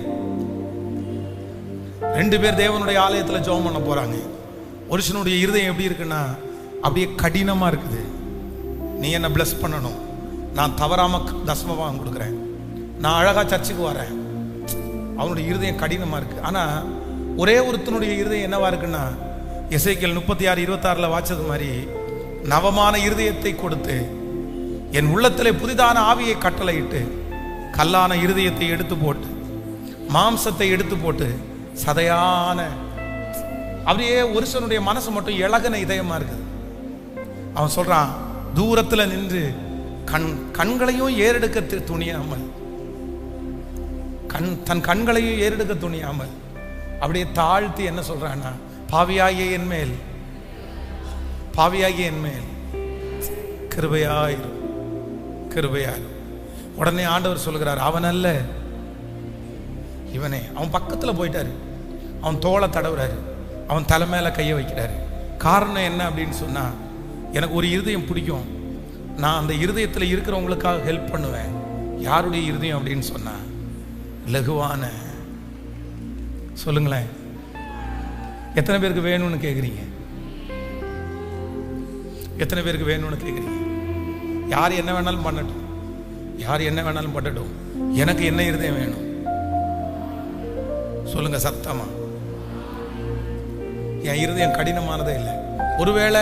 2 பேர் தேவனுடைய ஆலயத்துல ஜெபம் பண்ண போறாங்க. ஒருஷனுடைய இருதயம் எப்படி இருக்குன்னா, அப்படியே கடினமா இருக்குது. நீ என்ன பிளஸ் பண்ணணும், நான் தவறாம தசமபாகம் கொடுக்குறேன், நான் அழகா சர்ச்சுக்கு வரேன். அவனுடைய இருதயம் கடினமா இருக்கு. ஆனா ஒரே ஒருத்தனுடைய இருதயம் என்னவா இருக்குன்னா, எசேக்கியேல் 36:26 வாச்சது மாதிரி, நவமான இருதயத்தை கொடுத்து என் உள்ளத்திலே புதிதான ஆவியை கட்டளையிட்டு கல்லான இருதயத்தை எடுத்து போட்டு மாம்சத்தை எடுத்து போட்டு சதையான, அப்படியே ஒருசனுடைய மனசு மட்டும் இலகன இதயமா இருக்குது. அவன் சொல்றான், தூரத்துல நின்று கண்களையும் ஏறெடுக்க துணியாமல், தன் கண்களையும் ஏறெடுக்க துணியாமல் அப்படியே தாழ்த்தி என்ன சொல்றான்னா, பாவியாயே என் மேல் பாவியாகிய என் மேல் கிருபையாயிரும், கிருபையாயிரும். உடனே ஆண்டவர் சொல்கிறார், அவன் அல்ல இவனே. அவன் பக்கத்துல போயிட்டாரு, அவன் தோளை தடவுறாரு, அவன் தலை மேல கையை வைக்கிறாரு. காரணம் என்ன அப்படின்னு சொன்னா, எனக்கு ஒரு இருதயம் பிடிக்கும், நான் அந்த இருதயத்தில் இருக்கிறவங்களுக்காக ஹெல்ப் பண்ணுவேன். யாருடைய இருதயம் அப்படின்னு சொன்னா, லகுவான. சொல்லுங்களேன், எத்தனை பேருக்கு வேணும்னு கேட்குறீங்க? எத்தனை பேருக்கு வேணும்னு கேட்குறீங்க? யார் என்ன வேணாலும் பண்ணட்டும், யார் என்ன வேணாலும் பண்ணட்டும், எனக்கு என்ன இருதயம் வேணும்? சொல்லுங்க சத்தமா. என் இருதயம் கடினமானதே இல்லை. ஒருவேளை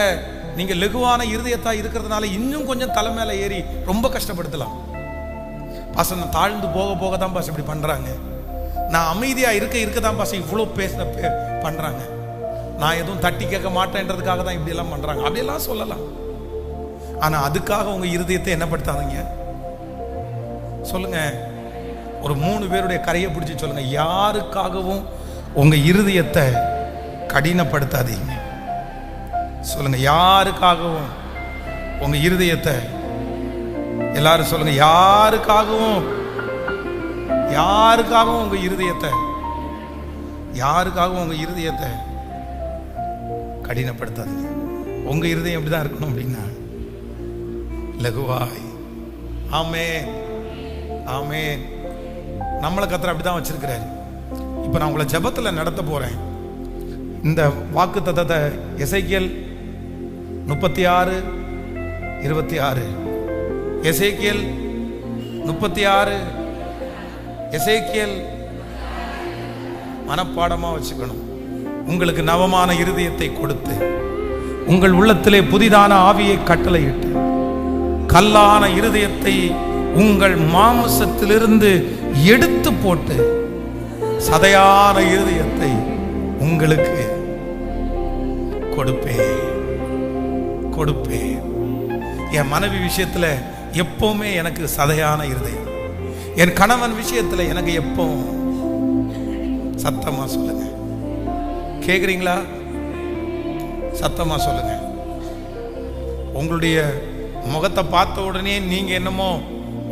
நீங்க லகுவான இருதயத்தா இருக்கிறதுனால இன்னும் கொஞ்சம் தலை மேல ஏறி ரொம்ப கஷ்டப்படுத்தலாம். பாச தாழ்ந்து போக போக தான் பாச இப்படி பண்றாங்க. நான் அமைதியா இருக்க தான் பாச இவ்வளோ பண்றாங்க. நான் எதுவும் தட்டி கேட்க மாட்டேன்றதுக்காக தான் இப்படி எல்லாம் பண்றாங்க, அப்படியெல்லாம் சொல்லலாம். ஆனா அதுக்காக உங்க இருதயத்தை என்ன படுத்தாதீங்க. சொல்லுங்க, ஒரு 3 பேருடைய கரையை பிடிச்சி சொல்லுங்க, யாருக்காகவும் உங்க இருதயத்தை கடினப்படுத்தாதீங்க. சொல்லுங்க, யாருக்காகவும் உங்க இருதயத்தை, எல்லாரும் சொல்லுங்க, யாருக்காகவும் உங்க இருதயத்தை, யாருக்காகவும் உங்க இருதயத்தை கடினப்படுத்தாதீங்க. உங்க இருதயம் எப்படிதான் இருக்கணும் அப்படின்னா, லகுவாய். ஆமென், ஆமென். நம்மளை கர்த்தர் அப்படிதான் வச்சிருக்கிறாரு. இப்ப நான் உங்களை ஜெபத்துல நடத்த போறேன். இந்த வாக்கு தத்தத்தை எசேக்கியேல் 36:26, எசேக்கியேல் 36, எசேக்கியேல் மனப்பாடமா வச்சுக்கணும். உங்களுக்கு நவமான இருதயத்தை கொடுத்து, உங்கள் உள்ளத்திலே புதிதான ஆவியை கட்டளையிட்டு, கல்லான இருதயத்தை உங்கள் மாம்சத்திலிருந்து எடுத்து போட்டு, சதையான இருதயத்தை உங்களுக்கு கொடுப்பேன். என் மனைவி விஷயத்துல எப்பவுமே எனக்கு சதையான இருதயம். என் கணவன் விஷயத்துல எனக்கு எப்பவும். சத்தமா சொல்லுங்க, கேக்குறீங்களா? சத்தமா சொல்லுங்க. உங்களுடைய முகத்தை பார்த்த உடனே நீங்க என்னமோ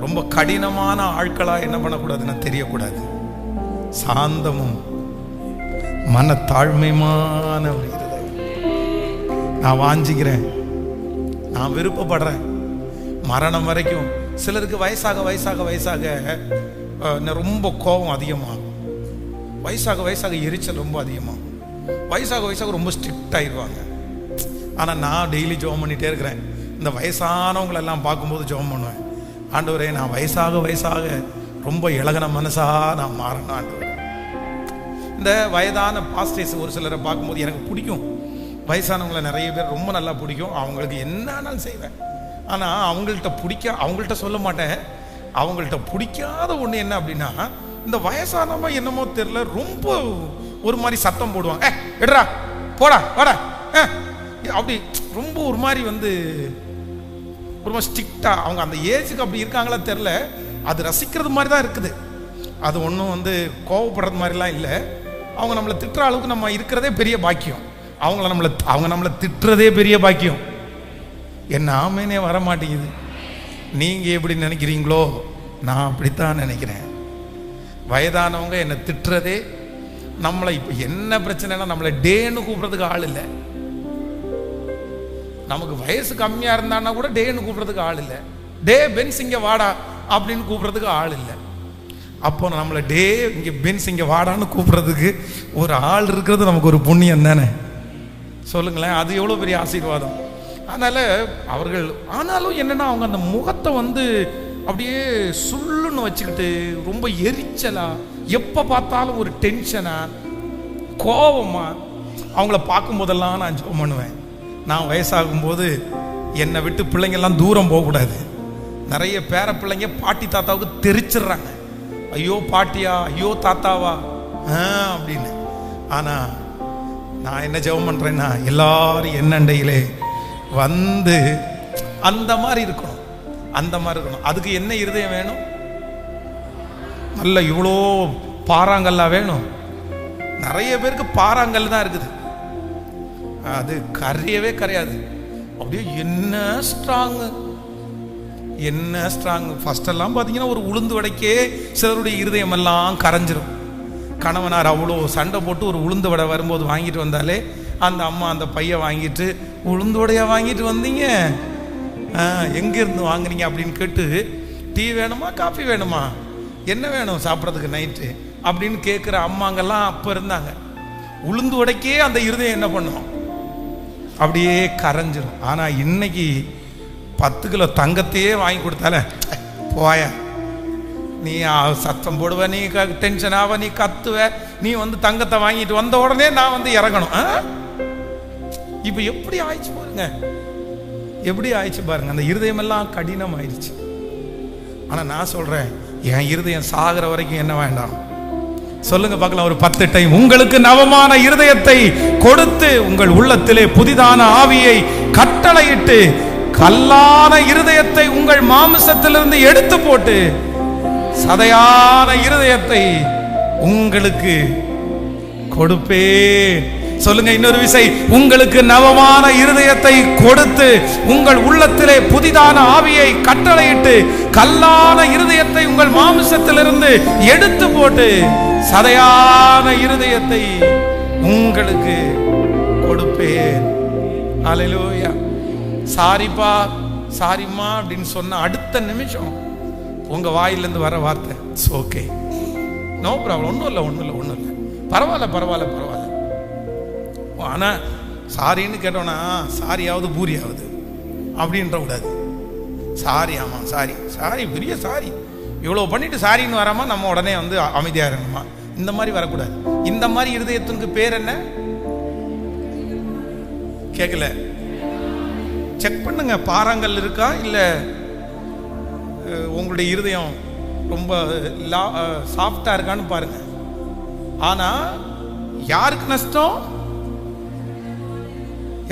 ரொம்ப கடினமான ஆட்களா என்ன பண்ணக்கூடாதுன்னு தெரியக்கூடாது. சாந்தமும் மனத்தாழ்மையான ஒரு இருதயம் நான் வாஞ்சிக்கிறேன், நான் விருப்பப்படுறேன். மரணம் வரைக்கும். சிலருக்கு வயசாக ரொம்ப கோபம் அதிகமாகும், வயசாக எரிச்சல் ரொம்ப அதிகமாகும், வயசாக ரொம்ப ஸ்ட்ரிக்ட் ஆயிடுவாங்க. ஆனால் நான் டெய்லி ஜெபம் பண்ணிட்டே இருக்கிறேன். இந்த வயசானவங்களெல்லாம் பார்க்கும்போது ஜெபம் பண்ணுவேன், ஆண்டவரே நான் வயசாக ரொம்ப இளகன மனசா நான் மாறணும் ஆண்டவரே. இந்த வயதான பாஸ்டர்ஸ் ஒரு சிலரை பார்க்கும்போது எனக்கு பிடிக்கும். வயசானவங்களை நிறைய பேர் ரொம்ப நல்லா பிடிக்கும், அவங்களுக்கு என்னன்னாலும் செய்வேன். ஆனால் அவங்கள்ட்ட சொல்ல மாட்டேன். அவங்கள்ட்ட பிடிக்காத ஒன்று என்ன அப்படின்னா, இந்த வயசானவங்க என்னமோ தெரியல ரொம்ப ஒரு மாதிரி சத்தம் போடுவாங்க. எடுறா போடா வாடா அப்படி ரொம்ப ஒரு மாதிரி ஒரு மாதிரி ஸ்ட்ரிக்டா. அவங்க அந்த ஏஜுக்கு அப்படி இருக்காங்களா தெரில, அது ரசிக்கிறது மாதிரி தான் இருக்குது. அது ஒன்றும் கோவப்படுறது மாதிரிலாம் இல்லை. அவங்க நம்மளை திட்டுற அளவுக்கு நம்ம இருக்கிறதே பெரிய பாக்கியம். அவங்க நம்மளை திட்டுறதே பெரிய பாக்கியம். என்ன ஆமேனே வர மாட்டேங்குது. நீங்க எப்படி நினைக்கிறீங்களோ நான் அப்படித்தான் நினைக்கிறேன். வயதானவங்க என்னை திட்டுறதே, நம்மளை இப்போ என்ன பிரச்சனைனா நம்மளை டேன்னு கூப்பிட்றதுக்கு ஆள் இல்லை. நமக்கு வயசு கம்மியா இருந்தான்னா கூட டேன்னு கூப்பிட்றதுக்கு ஆள் இல்லை. டே பென்ஸ் இங்க வாடா அப்படின்னு கூப்பிட்றதுக்கு ஆள் இல்லை. அப்போ நம்மளை டே இங்கே பென்ஸ் இங்கே வாடான்னு கூப்பிட்றதுக்கு ஒரு ஆள் இருக்கிறது நமக்கு ஒரு புண்ணியம் தானே. சொல்லுங்களேன், அது எவ்வளோ பெரிய ஆசீர்வாதம். அதனால் அவர்கள் ஆனாலும் என்னென்னா அவங்க அந்த முகத்தை அப்படியே சுள்ளுன்னு வச்சுக்கிட்டு ரொம்ப எரிச்சலா, எப்போ பார்த்தாலும் ஒரு டென்ஷனா, கோபமா அவங்கள பார்க்கும் போதெல்லாம் நான் ஜெபம் பண்ணுவேன். நான் வயசாகும்போது என்னை விட்டு பிள்ளைங்கெல்லாம் தூரம் போகக்கூடாது. நிறைய பேர பிள்ளைங்க பாட்டி தாத்தாவுக்கு தெரிச்சிடுறாங்க, ஐயோ பாட்டியா ஐயோ தாத்தாவா அப்படின்னு. ஆனால் நான் என்ன ஜெபம் பண்ணுறேன்னா, எல்லாரும் என்னண்டையிலே அந்த மாதிரி இருக்கணும், அந்த மாதிரி இருக்கணும். அதுக்கு என்ன இருதயம் வேணும்? நல்ல இவ்வளோ பாறாங்கல்லா வேணும். நிறைய பேருக்கு பாறாங்கல் தான் இருக்குது, அது கரையவே கரையாது. அப்படியே என்ன ஸ்ட்ராங், என்ன ஸ்ட்ராங். ஃபர்ஸ்ட் எல்லாம் பார்த்தீங்கன்னா ஒரு உளுந்து வடைக்கே சிலருடைய இருதயம் எல்லாம் கரைஞ்சிரும். கணவனார் அவ்வளோ சண்டை போட்டு ஒரு உளுந்து வடை வரும்போது வாங்கிட்டு வந்தாலே அந்த அம்மா அந்த பைய வாங்கிட்டு, உளுந்து வடையா வாங்கிட்டு வந்தீங்க, எங்கேருந்து வாங்குறீங்க அப்படின்னு கேட்டு, டீ வேணுமா காஃபி வேணுமா, என்ன வேணும் சாப்பிட்றதுக்கு நைட்டு அப்படின்னு கேட்குற அம்மாங்கெல்லாம் அப்போ இருந்தாங்க. உளுந்து வடைக்கே அந்த இருதயம் என்ன பண்ணும், அப்படியே கரைஞ்சிரும். ஆனால் இன்னைக்கு 10 கிலோ தங்கத்தையே வாங்கி கொடுத்தால போயா, நீ சத்தம் போடுவ, நீ டென்ஷன் ஆவ, நீ கத்துவ, நீ வந்து தங்கத்தை வாங்கிட்டு வந்த உடனே நான் வந்து இறங்கணும். இப்ப எப்படி ஆயிடுச்சு பாருங்க, எப்படி ஆயிடுச்சு பாருங்க. அந்த இருதயம் எல்லாம் கடினம் ஆயிடுச்சு. ஆனா நான் சொல்றேன், என் இருதயம் சாகிற வரைக்கும் என்ன வேண்டாம் சொல்லுங்க பார்க்கலாம். ஒரு 10 டைம். உங்களுக்கு நவமான இருதயத்தை கொடுத்து உங்கள் உள்ளத்திலே புதிதான ஆவியை கட்டளையிட்டு கல்லான இருதயத்தை உங்கள் மாமிசத்திலிருந்து எடுத்து போட்டு சதையான இருதயத்தை உங்களுக்கு கொடுப்பேன். சொல்லுங்க இன்னொரு விசை. உங்களுக்கு நவமான இருதயத்தை கொடுத்து உங்கள் உள்ளத்திலே புதிதான ஆவியை கட்டளையிட்டு கல்லான இருதயத்தை உங்கள் மாமிசத்திலிருந்து எடுத்து போட்டு சதையான இருதயத்தை உங்களுக்கு கொடுப்பேன். அல்லேலூயா. சாரிப்பா சாரிம்மா அப்படின்னு சொன்ன அடுத்த நிமிஷம் உங்க வாயிலிருந்து வர வார்த்தை ஓகே, நோ ப்ராப்ளம், ஒன்றும் இல்லை, பரவாயில்ல. ஆனா சாரின்னு கேட்டோம்னா சாரியாவது பூரியாவது அப்படின்ற கூடாது. சாரி, ஆமா சாரி பெரிய சாரி, இவ்வளோ பண்ணிட்டு சாரின்னு வராமா நம்ம உடனே வந்து அமைதியா இருக்கணுமா, இந்த மாதிரி வரக்கூடாது. இந்த மாதிரி இருதயத்துக்கு பேர் என்ன கேட்கல, செக் பண்ணுங்க. பாறாங்கல் இருக்கா இல்ல உங்களுடைய இருதயம் ரொம்ப சாஃப்டா இருக்கான்னு பாருங்க. ஆனா யாருக்கு நஷ்டம்,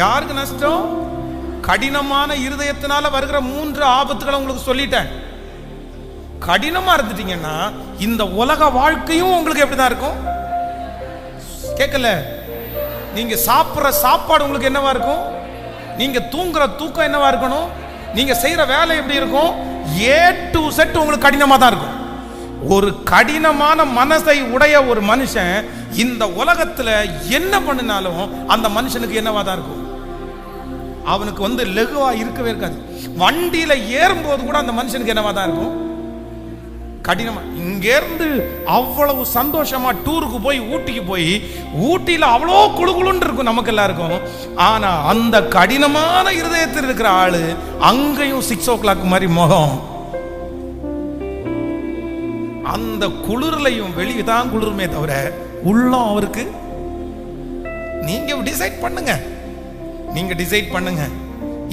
யாருக்கு நஷ்டம்? கடினமான இருதயத்தினால வருகிற 3 ஆபத்துகளை உங்களுக்கு சொல்லிட்டேன். கடினமா இருந்துட்டீங்கன்னா இந்த உலக வாழ்க்கையும் உங்களுக்கு எப்படிதான் இருக்கும் கேட்கல. நீங்க சாப்பிட்ற சாப்பாடு உங்களுக்கு என்னவா இருக்கும், நீங்க தூங்குற தூக்கம் என்னவா இருக்கணும், நீங்க செய்யற வேலை எப்படி இருக்கும், A to Z உங்களுக்கு கடினமா தான் இருக்கும். ஒரு கடினமான மனசை உடைய ஒரு மனுஷன் இந்த உலகத்துல என்ன பண்ணினாலும் அந்த மனுஷனுக்கு என்னவா தான் இருக்கும், அவனுக்கு வந்து லெகுவா இருக்கவே இருக்காது. வண்டியில ஏறும்போது கூட அந்த மனுஷனுக்கு என்னவா தான் இருக்கும், கடினமா. இங்க இருந்து அவ்வளவு சந்தோஷமா டூருக்கு போய் ஊட்டிக்கு போய் ஊட்டியில அவ்வளோ குளுகுளுன்னு இருக்கும் நமக்கு எல்லாருக்கும். ஆனா அந்த கடினமான இருதயத்தில் இருக்கிற ஆளு அங்கேயும் 6 o'clock மாதிரி முகம், அந்த குளிர்லையும் வெளியே தான் குளிருமே தவிர உள்ளம் அவருக்கு. நீங்க டிசைட் பண்ணுங்க.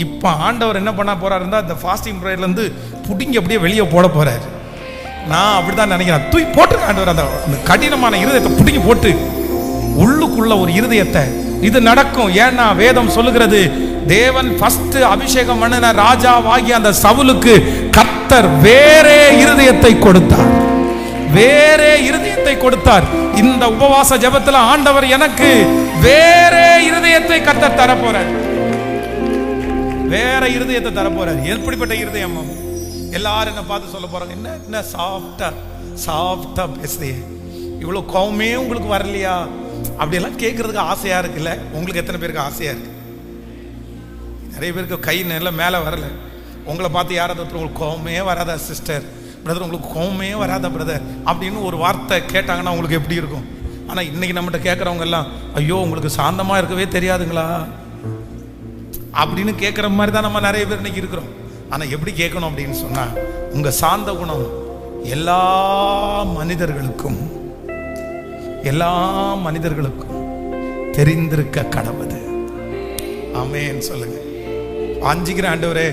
இப்ப ஆண்டவர் என்ன பண்ண போறாரு இருந்தா இந்த ஃபாஸ்டிங் பிரேயர்ல இருந்து புடிங்க அப்படியே வெளியே போட போறாரு. நான் அப்படிதான் நினைக்கிறேன். தூக்கி போட்டு ஆண்டவர் அந்த கடினமான இருதயத்தை புடிங்கி போட்டு உள்ளுக்குள்ள ஒரு இருதயத்தை, இது நடக்கும். ஏன்னா வேதம் சொல்லுகிறது, தேவன் ஃபர்ஸ்ட் அபிஷேகம் பண்ணின ராஜாவாகி அந்த சவுலுக்கு கர்த்தர் வேறே இருதயத்தை கொடுத்தார், வேறே இருதயத்தை கொடுத்தார். இந்த உபவாச ஜெபத்துல ஆண்டவர் எனக்கு வேறே இருதயத்தை கர்த்தர் தர போறார், வேற இருதயத்தை தர போறார். எப்படிப்பட்ட இருதயம்? எல்லாரும் என்ன பார்த்து சொல்ல போறாங்க, என்ன சாஃப்டா பேசுறீங்க, இவ்வளவு கோவமே உங்களுக்கு வரலையா அப்படியெல்லாம் கேட்கறதுக்கு ஆசையா இருக்குல்ல. உங்களுக்கு எத்தனை பேருக்கு ஆசையா இருக்கு? நிறைய பேருக்கு கை நல்ல மேல வரல. உங்களை பார்த்து யாராவது உங்களுக்கு கோவமே வராதா சிஸ்டர், பிரதர் உங்களுக்கு கோவமே வராதா பிரதர் அப்படின்னு ஒரு வார்த்தை கேட்டாங்கன்னா உங்களுக்கு எப்படி இருக்கும்? ஆனா இன்னைக்கு நம்மகிட்ட கேட்கறவங்க எல்லாம், ஐயோ உங்களுக்கு சாந்தமா இருக்கவே தெரியாதுங்களா அப்படின்னு கேட்குற மாதிரி தான் நம்ம நிறைய பேர் இன்னைக்கு இருக்கிறோம். ஆனால் எப்படி கேட்கணும் அப்படின்னு சொன்னா, உங்க சாந்த குணம் எல்லா மனிதர்களுக்கும் தெரிந்திருக்க கடவுது. ஆமென் சொல்லுங்க. வாஞ்சிக்கிற ஆண்டவரே,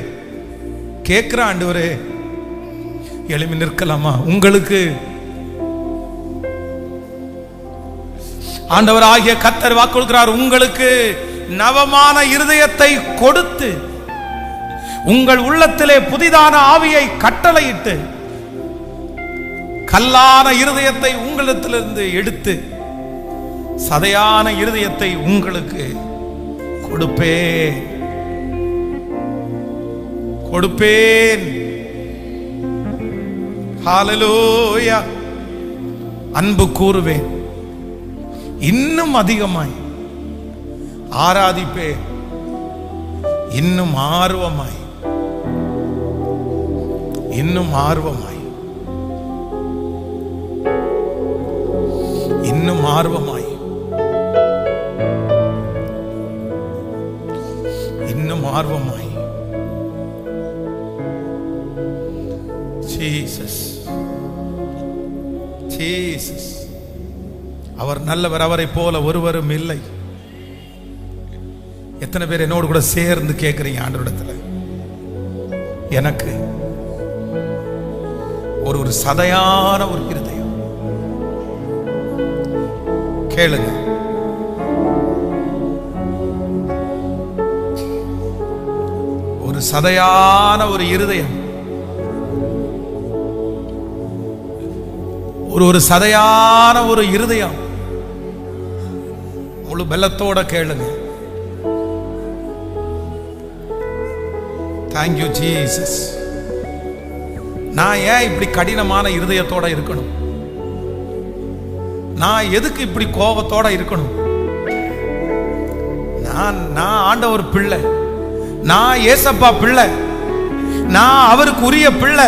கேட்கிற ஆண்டவரே, எழுப்பி நிற்கலாமா? உங்களுக்கு ஆண்டவர் ஆகிய கர்த்தர் வாக்கு கொடுக்கிறார், உங்களுக்கு நவமான இருதயத்தை கொடுத்து உங்கள் உள்ளத்திலே புதிதான ஆவியை கட்டளையிட்டு கல்லான இருதயத்தை உங்களிடத்திலிருந்து எடுத்து சதையான இருதயத்தை உங்களுக்கு கொடுப்பேன். கொடுப்பேன். ஹல்லேலூயா. அன்பு கூறுவேன், இன்னும் அதிகமாய் ஆராதிப்பேன், இன்னும் ஆர்வமாய், இன்னும் ஆர்வமாய், இன்னும் ஆர்வமாய், இன்னும் ஆர்வமாய். Jesus, Jesus. அவர் நல்லவர், அவரை போல ஒருவரும் இல்லை. எத்தனை பேர் என்னோடு கூட சேர்ந்து கேட்கிறீங்க ஆண்டவரிடத்துல, எனக்கு ஒரு சதையான ஒரு இருதயம் கேளுங்க. ஒரு சதையான ஒரு இருதயம், ஒரு சதையான ஒரு இருதயம் முழு பலத்தோட கேளுங்க. Thank you Jesus. நான் ஏன் இப்படி கடினமான இருதயத்தோட இருக்கணும்? நான் எதுக்கு இப்படி கோபத்தோட இருக்கணும்? நான் ஆண்டவர் பிள்ளை, நான் ஏசப்பா பிள்ளை, நான் அவருக்கு உரிய பிள்ளை.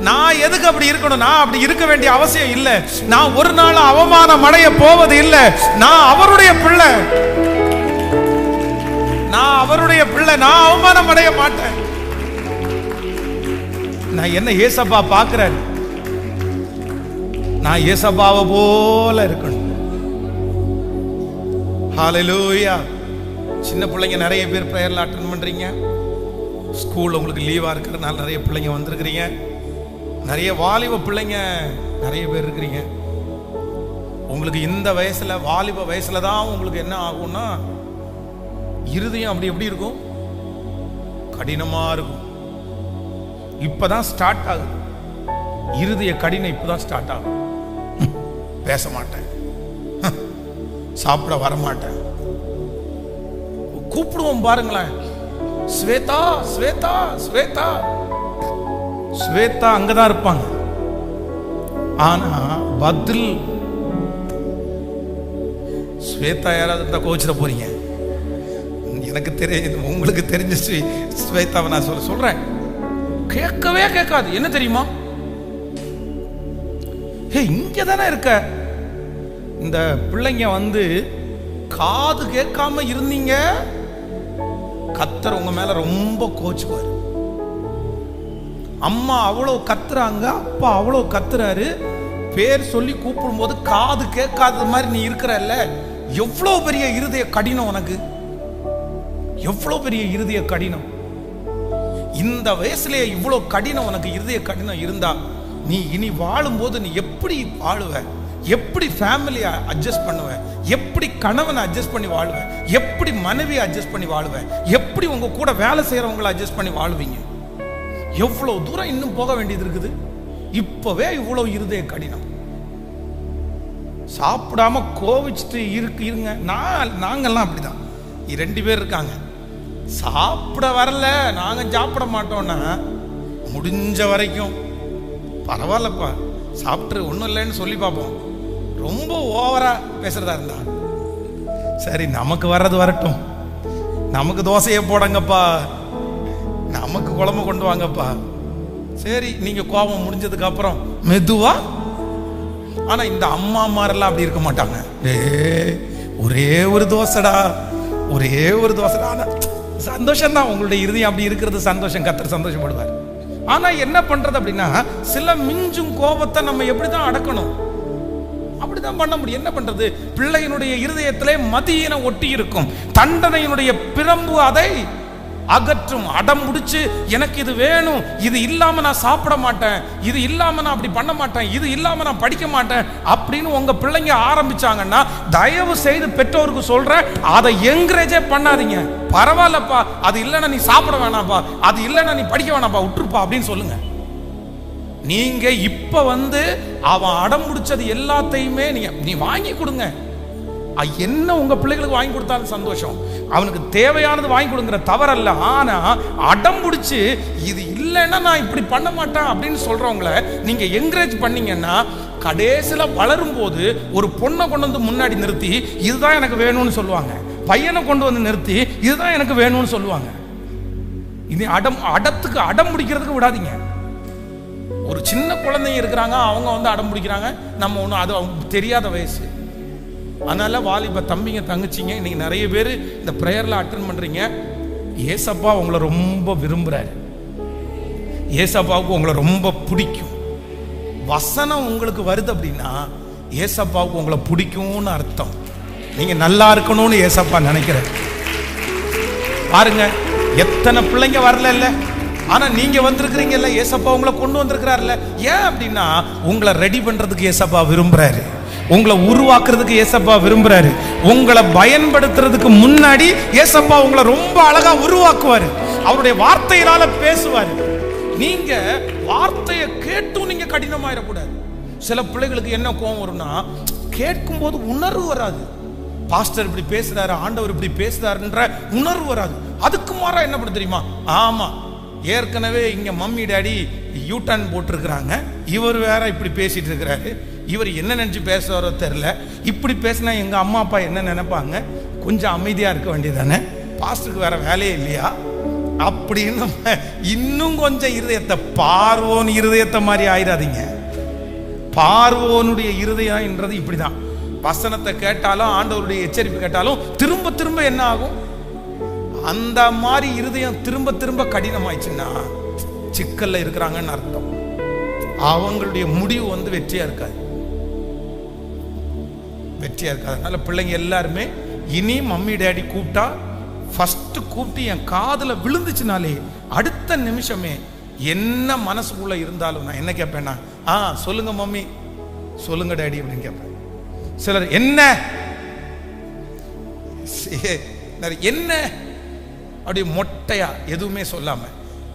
நான் எதுக்கு அப்படி இருக்கணும்? நான் அப்படி இருக்க வேண்டிய அவசியம் இல்லை. நான் ஒரு நாள் அவமானம் அடைய போவது இல்லை. நான் அவருடைய பிள்ளை, நான் அவருடைய பிள்ளை. நான் அவமானம் அடைய மாட்டேன். நான் என்ன ஏசப்பா பார்க்கிறேன்? நான் ஏசப்பாவை போல இருக்கணும். ஹல்லேலூயா. சின்ன பிள்ளைங்க நிறைய பேர் பிரேயர்ல அட்டெண்ட் பண்றீங்க. ஸ்கூல் உங்களுக்கு லீவா இருக்கிறதுனால நிறைய பிள்ளைங்க வந்திருக்கிறீங்க. நிறைய வாலிப பிள்ளைங்க நிறைய பேர் இருக்கிறீங்க. உங்களுக்கு இந்த வயசுல, வாலிப வயசுல தான் உங்களுக்கு என்ன ஆகும்னா, இருதயம் அப்படி எப்படி இருக்கும்? கடினமா இருக்கும். இப்பதான் ஸ்டார்ட் ஆகுது. இருதய கடினம் இப்பதான் ஸ்டார்ட் ஆகும். பேச மாட்டேன், சாப்பிட வர மாட்டேன். கூப்பிடுவோம் பாருங்களேன், ஸ்வேதா ஸ்வேதா ஸ்வேதா. ஸ்வேதா அங்கதான் இருப்பாங்க, ஆனா பதில் ஸ்வேதா யாராவது இருந்தா கோச்சிட போறீங்க. எனக்கு தெரியும், உங்களுக்கு தெரிஞ்ச ஸ்வேதாவை நான் சொல்றேன். கேட்கவே கேட்காது. என்ன தெரியுமா? இங்க தானே இருக்க. இந்த பிள்ளைங்க வந்து காது கேட்காம இருந்தீங்க, கத்தர் உங்க மேல ரொம்ப கோச்சுவாரு. அம்மா அவ்வளவு கத்துறாங்க, அப்பா அவ்வளவு கத்துறாரு, பேர் சொல்லி கூப்பிடும் போது காது கேட்காத மாதிரி நீ இருக்கிறல்ல. எவ்வளவு பெரிய இருதய கடினம் உனக்கு, எவ்வளவு பெரிய இருதய கடினம். இந்த வயசுலயே இவ்வளவு கடினம் உனக்கு இருதய கடினம் இருந்தா, நீ இனி வாழும்போது நீ எப்படி வாழுவ? எப்படி ஃபேமிலியை அட்ஜஸ்ட் பண்ணுவ? எப்படி கணவனை அட்ஜஸ்ட் பண்ணி வாழுவ? எப்படி மனைவியை அட்ஜஸ்ட் பண்ணி வாழுவ? எப்படி உங்க கூட வேலை செய்யறவங்களை அட்ஜஸ்ட் பண்ணி வாழுவீங்க? எவ்வளவு தூரம் இன்னும் போக வேண்டியது இருக்குது. இப்பவே இவ்வளவு இருதய கடினம். சாப்பிடாம கோவிச்சுட்டு இருங்க. நாங்கெல்லாம் அப்படிதான். 2 பேர் இருக்காங்க, சாப்பிட வரல, நாங்க சாப்பிட மாட்டோம்னா முடிஞ்ச வரைக்கும் பரவாயில்லப்பா சாப்பிட்டு ஒன்றும் இல்லைன்னு சொல்லி பார்ப்போம். ரொம்ப ஓவரா பேசுறதா இருந்தா சரி, நமக்கு வர்றது வரட்டும், நமக்கு தோசையை போடுங்கப்பா, நமக்கு குழம்பு கொண்டு வாங்கப்பா. சரி, நீங்க கோபம் முடிஞ்சதுக்கு அப்புறம் மெதுவா. ஆனா இந்த அம்மா மாரெல்லாம் அப்படி இருக்க மாட்டாங்க. ஒரே ஒரு தோசைடா, ஒரே ஒரு தோசைடா. சந்தோஷம் தான், உங்களுடைய இருதயம் அப்படி இருக்கிறது சந்தோஷம், கர்த்தர் சந்தோஷப்படுவார். ஆனா என்ன பண்றது அப்படின்னா, சில மிஞ்சும் கோபத்தை நம்ம எப்படிதான் அடக்கணும்? அப்படிதான் பண்ண முடியும். என்ன பண்றது? பிள்ளையினுடைய இருதயத்திலே மதியின ஒட்டி இருக்கும், தண்டனையினுடைய பிரம்பு அதை அகற்றும். அடம் முடிச்சு எனக்கு இது வேணும், இது இல்லாம நான் சாப்பிட மாட்டேன், இது இல்லாம நான் அப்படி பண்ண மாட்டேன், இது இல்லாம நான் படிக்க மாட்டேன் அப்படின்னு உங்க பிள்ளைங்க ஆரம்பிச்சாங்கன்னா, தயவு செய்து பெற்றோருக்கு சொல்றேன், அதை என்கரேஜே பண்ணாதீங்க. பரவாயில்லப்பா, அது இல்லைன்னா நீ சாப்பிட வேணாப்பா, அது இல்லைன்னா நீ படிக்க வேணாப்பா, விட்டுருப்பா அப்படின்னு சொல்லுங்க. நீங்க இப்ப அவன் அடம் முடிச்சது எல்லாத்தையுமே நீ வாங்கி கொடுங்க. என்ன உங்க பிள்ளைகளுக்கு வாங்கி கொடுத்தாலும் சந்தோஷம், அவனுக்கு தேவையானது வாங்கி கொடுங்கிற தவறல்ல. ஆனா அடம் பிடிச்சு இது இல்லைன்னா நான் இப்படி பண்ண மாட்டேன் அப்படின்னு சொல்றவங்கள நீங்க என்கரேஜ் பண்ணீங்கன்னா கடைசியில வளரும் போது ஒரு பொண்ணை கொண்டு வந்து முன்னாடி நிறுத்தி இதுதான் எனக்கு வேணும்னு சொல்லுவாங்க, பையனை கொண்டு வந்து நிறுத்தி இதுதான் எனக்கு வேணும்னு சொல்லுவாங்க. இது அடத்துக்கு அடம் பிடிக்கிறதுக்கு விடாதீங்க. ஒரு சின்ன குழந்தைங்க இருக்கிறாங்க, அவங்க வந்து அடம் பிடிக்கிறாங்க, நம்ம ஒன்றும் அது அவங்க தெரியாத வயசு. அதனால வாலிப தம்பிங்க தங்கச்சிங்க இன்னைக்கு நிறைய பேர் இந்த பிரேயர்ல அட்டென்ட் பண்றீங்க. ஏசப்பா உங்களை ரொம்ப விரும்புறாரு, ஏசப்பாவுக்கு உங்களை ரொம்ப பிடிக்கும். வசனம் உங்களுக்கு வருது அப்படின்னா ஏசப்பாவுக்கு உங்களை பிடிக்கும்னு அர்த்தம். நீங்க நல்லா இருக்கணும்னு ஏசப்பா நினைக்கிறேன். பாருங்க எத்தனை பிள்ளைங்க வரல இல்ல, ஆனா நீங்க வந்திருக்கிறீங்கல்ல, ஏசப்பா உங்களை கொண்டு வந்திருக்கிறாருல்ல. ஏன் அப்படின்னா உங்களை ரெடி பண்றதுக்கு ஏசப்பா விரும்புறாரு, உங்களை உருவாக்குறதுக்கு ஏசப்பா விரும்புறாரு. உங்களை பயன்படுத்துறதுக்கு முன்னாடி ஏசப்பா உங்களை ரொம்ப அழகா உருவாக்குவாரு, அவருடைய வார்த்தையினால பேசுவாரு. நீங்க வார்த்தையை கேட்டும் நீங்க கடினமாயிடக்கூடாது. சில பிள்ளைகளுக்கு என்ன கோபம் வரும்னா, கேட்கும் போது உணர்வு வராது. பாஸ்டர் இப்படி பேசுறாரு, ஆண்டவர் இப்படி பேசுறாருன்ற உணர்வு வராது. அதுக்கு மாறா என்ன பண்ண தெரியுமா, ஆமா ஏற்கனவே இங்க மம்மி டாடி யூட்டர்ன் போட்டிருக்கிறாங்க, இவர் வேற இப்படி பேசிட்டு இருக்கிறாரு, இவர் என்ன நினைச்சு பேசுறாரோ தெரியல, இப்படி பேசினா எங்க அம்மா அப்பா என்ன நினைப்பாங்க, கொஞ்சம் அமைதியா இருக்க வேண்டியதானே, பாஸ்டருக்கு வேற வேலையே இல்லையா அப்படின்னு இன்னும் கொஞ்சம் இருதயத்தை பார்வோன் இருதயத்தை மாதிரி ஆயிடாதீங்க. பார்வோனுடைய இருதயம் என்றது இப்படிதான். வசனத்தை கேட்டாலும் ஆண்டவருடைய எச்சரிப்பு கேட்டாலும் திரும்ப திரும்ப என்ன ஆகும், அந்த மாதிரி இருதயம் திரும்ப திரும்ப கடினமாயிடுச்சுன்னா சிக்கல்ல இருக்கிறாங்கன்னு அர்த்தம். அவங்களுடைய முடிவு வந்து வெற்றியா இருக்காது, வெற்றியா இருக்காது. அதனால பிள்ளைங்க எல்லாருமே இனி மம்மி டேடி கூப்பிட்டா ஃபர்ஸ்ட் கூப்பிட்டு என் காதுல விழுந்துச்சுனாலே அடுத்த நிமிஷமே என்ன மனசுக்குள்ள இருந்தாலும் நான் என்ன கேட்பேன்னா, சொல்லுங்க மம்மி, சொல்லுங்க டேடி அப்படின்னு கேட்பேன். சிலர் என்ன என்ன அப்படி மொட்டையா எதுவுமே சொல்லாம,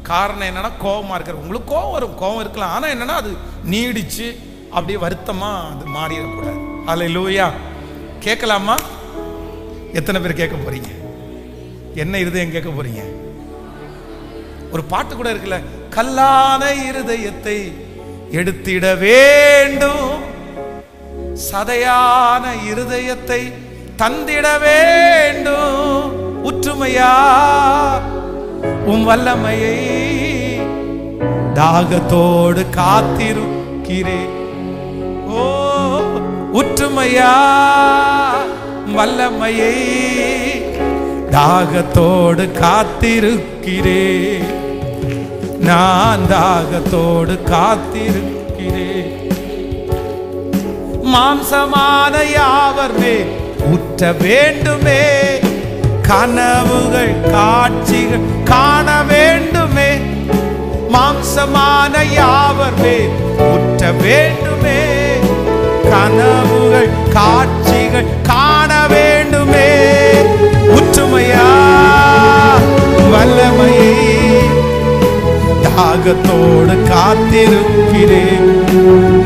காரணம் என்னன்னா கோபமா இருக்கிற, உங்களுக்கு கோபம் வரும், கோபம் இருக்கலாம், ஆனா என்னன்னா அது நீடிச்சு அப்படியே வருத்தமா அது மாறிடக்கூடாது. அல்லேலூயா. கேட்கலாமா? எத்தனை பேர் கேட்க போறீங்க? என்ன இருதயம் கேட்க போறீங்க? ஒரு பாட்டு கூட இருக்குல்ல, கல்லான இருதயத்தை எடுத்திட வேண்டும், சதையான இருதயத்தை தந்திட வேண்டும், உற்றுமையா உம் வல்லமையை தாகத்தோடு காத்திருக்கிறேன். ஓ உற்றுமையா வல்லமையை தாகத்தோடு காத்திருக்கிறேன், நான் தாகத்தோடு காத்திருக்கிறேன். மாம்சமான யாவர் மேல் ஊற்ற வேண்டுமே, கனவுகள் காட்சிகள் காண வேண்டுமே. மாம்சமான யாவர் மேல் ஊற்ற வேண்டுமே, கனவுகள் காட்சிகள் காண வேண்டுமே. உற்றுமையா வல்லமையை தாகத்தோடு காத்திருக்கிறேன்,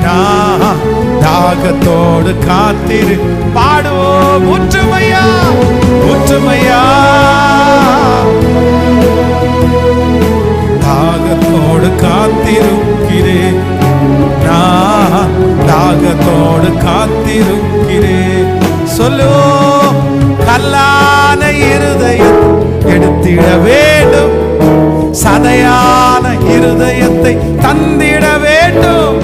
நான் தாகத்தோடு காத்திரு. பாடுவோம், உற்றுமையா உற்றுமையா தாகத்தோடு காத்திருக்கிறேன், நான் தாகத்தோடு காத்திருக்கிறேன். சொல்லுவோம், கல்லான இருதயம் எடுத்திட வேண்டும், சதையான இருதயத்தை தந்திட வேண்டும்.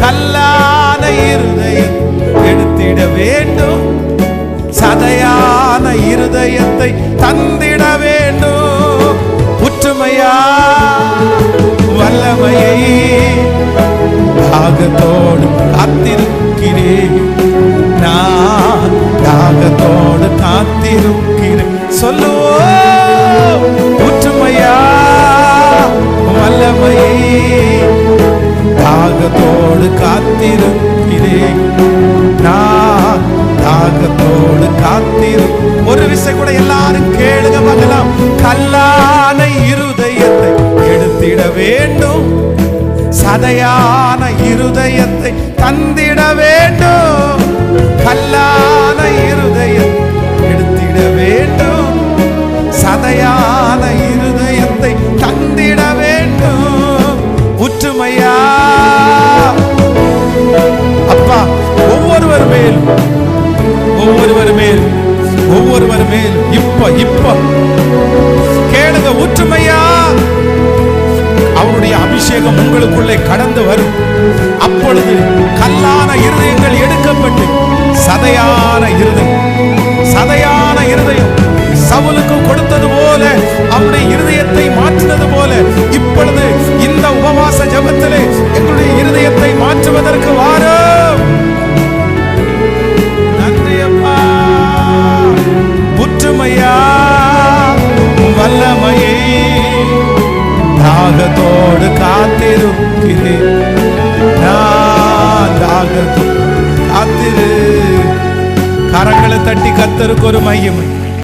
கல்லான இருதயம் எடுத்திட வேண்டும், சதையான இருதயத்தை தந்திட வேண்டும். உற்றுமையா வல்லமையை தாகத்தோடு காத்திருக்கிறேன், நான் தாகத்தோடு காத்திருக்கிறேன். சொல்லுவோம், உற்றுமையா வல்லமையை தாகத்தோடு காத்திருக்கிறேன், நான் தாகத்தோடு காத்திரு. ஒரு விஷயம் கூட எல்லாரும் கேளுங்க பார்க்கலாம். கல்லான இருதயத்தை எடுத்திட வேண்டும், சதையான இருதயத்தை தந்திட வேண்டும். கல்லான இப்போ கேளுங்க, ஊற்றுமையா. அவருடைய அபிஷேகம் உங்களுக்குள்ளே கடந்து வரும். அப்பொழுது கல்லான இருதயங்கள் எடுக்கப்பட்டு சதையான இருதயம், சதையான இருதயம் சவுலுக்கு கொடுத்தது போல, அவருடைய இருதயத்தை மாற்றினது போல, இப்பொழுது இந்த உபவாச ஜெபத்திலே எங்களுடைய இருதயத்தை மாற்றுவதற்கு வாரும். நன்றி அப்பா. புற்றுமையா வல்லமையே, தாகத்தோடு காத்திருக்கிறேன் நான், தாகத்தோடு காத்திரு. கரங்களை தட்டி கர்த்தருக்கு ஒரு மகிமை.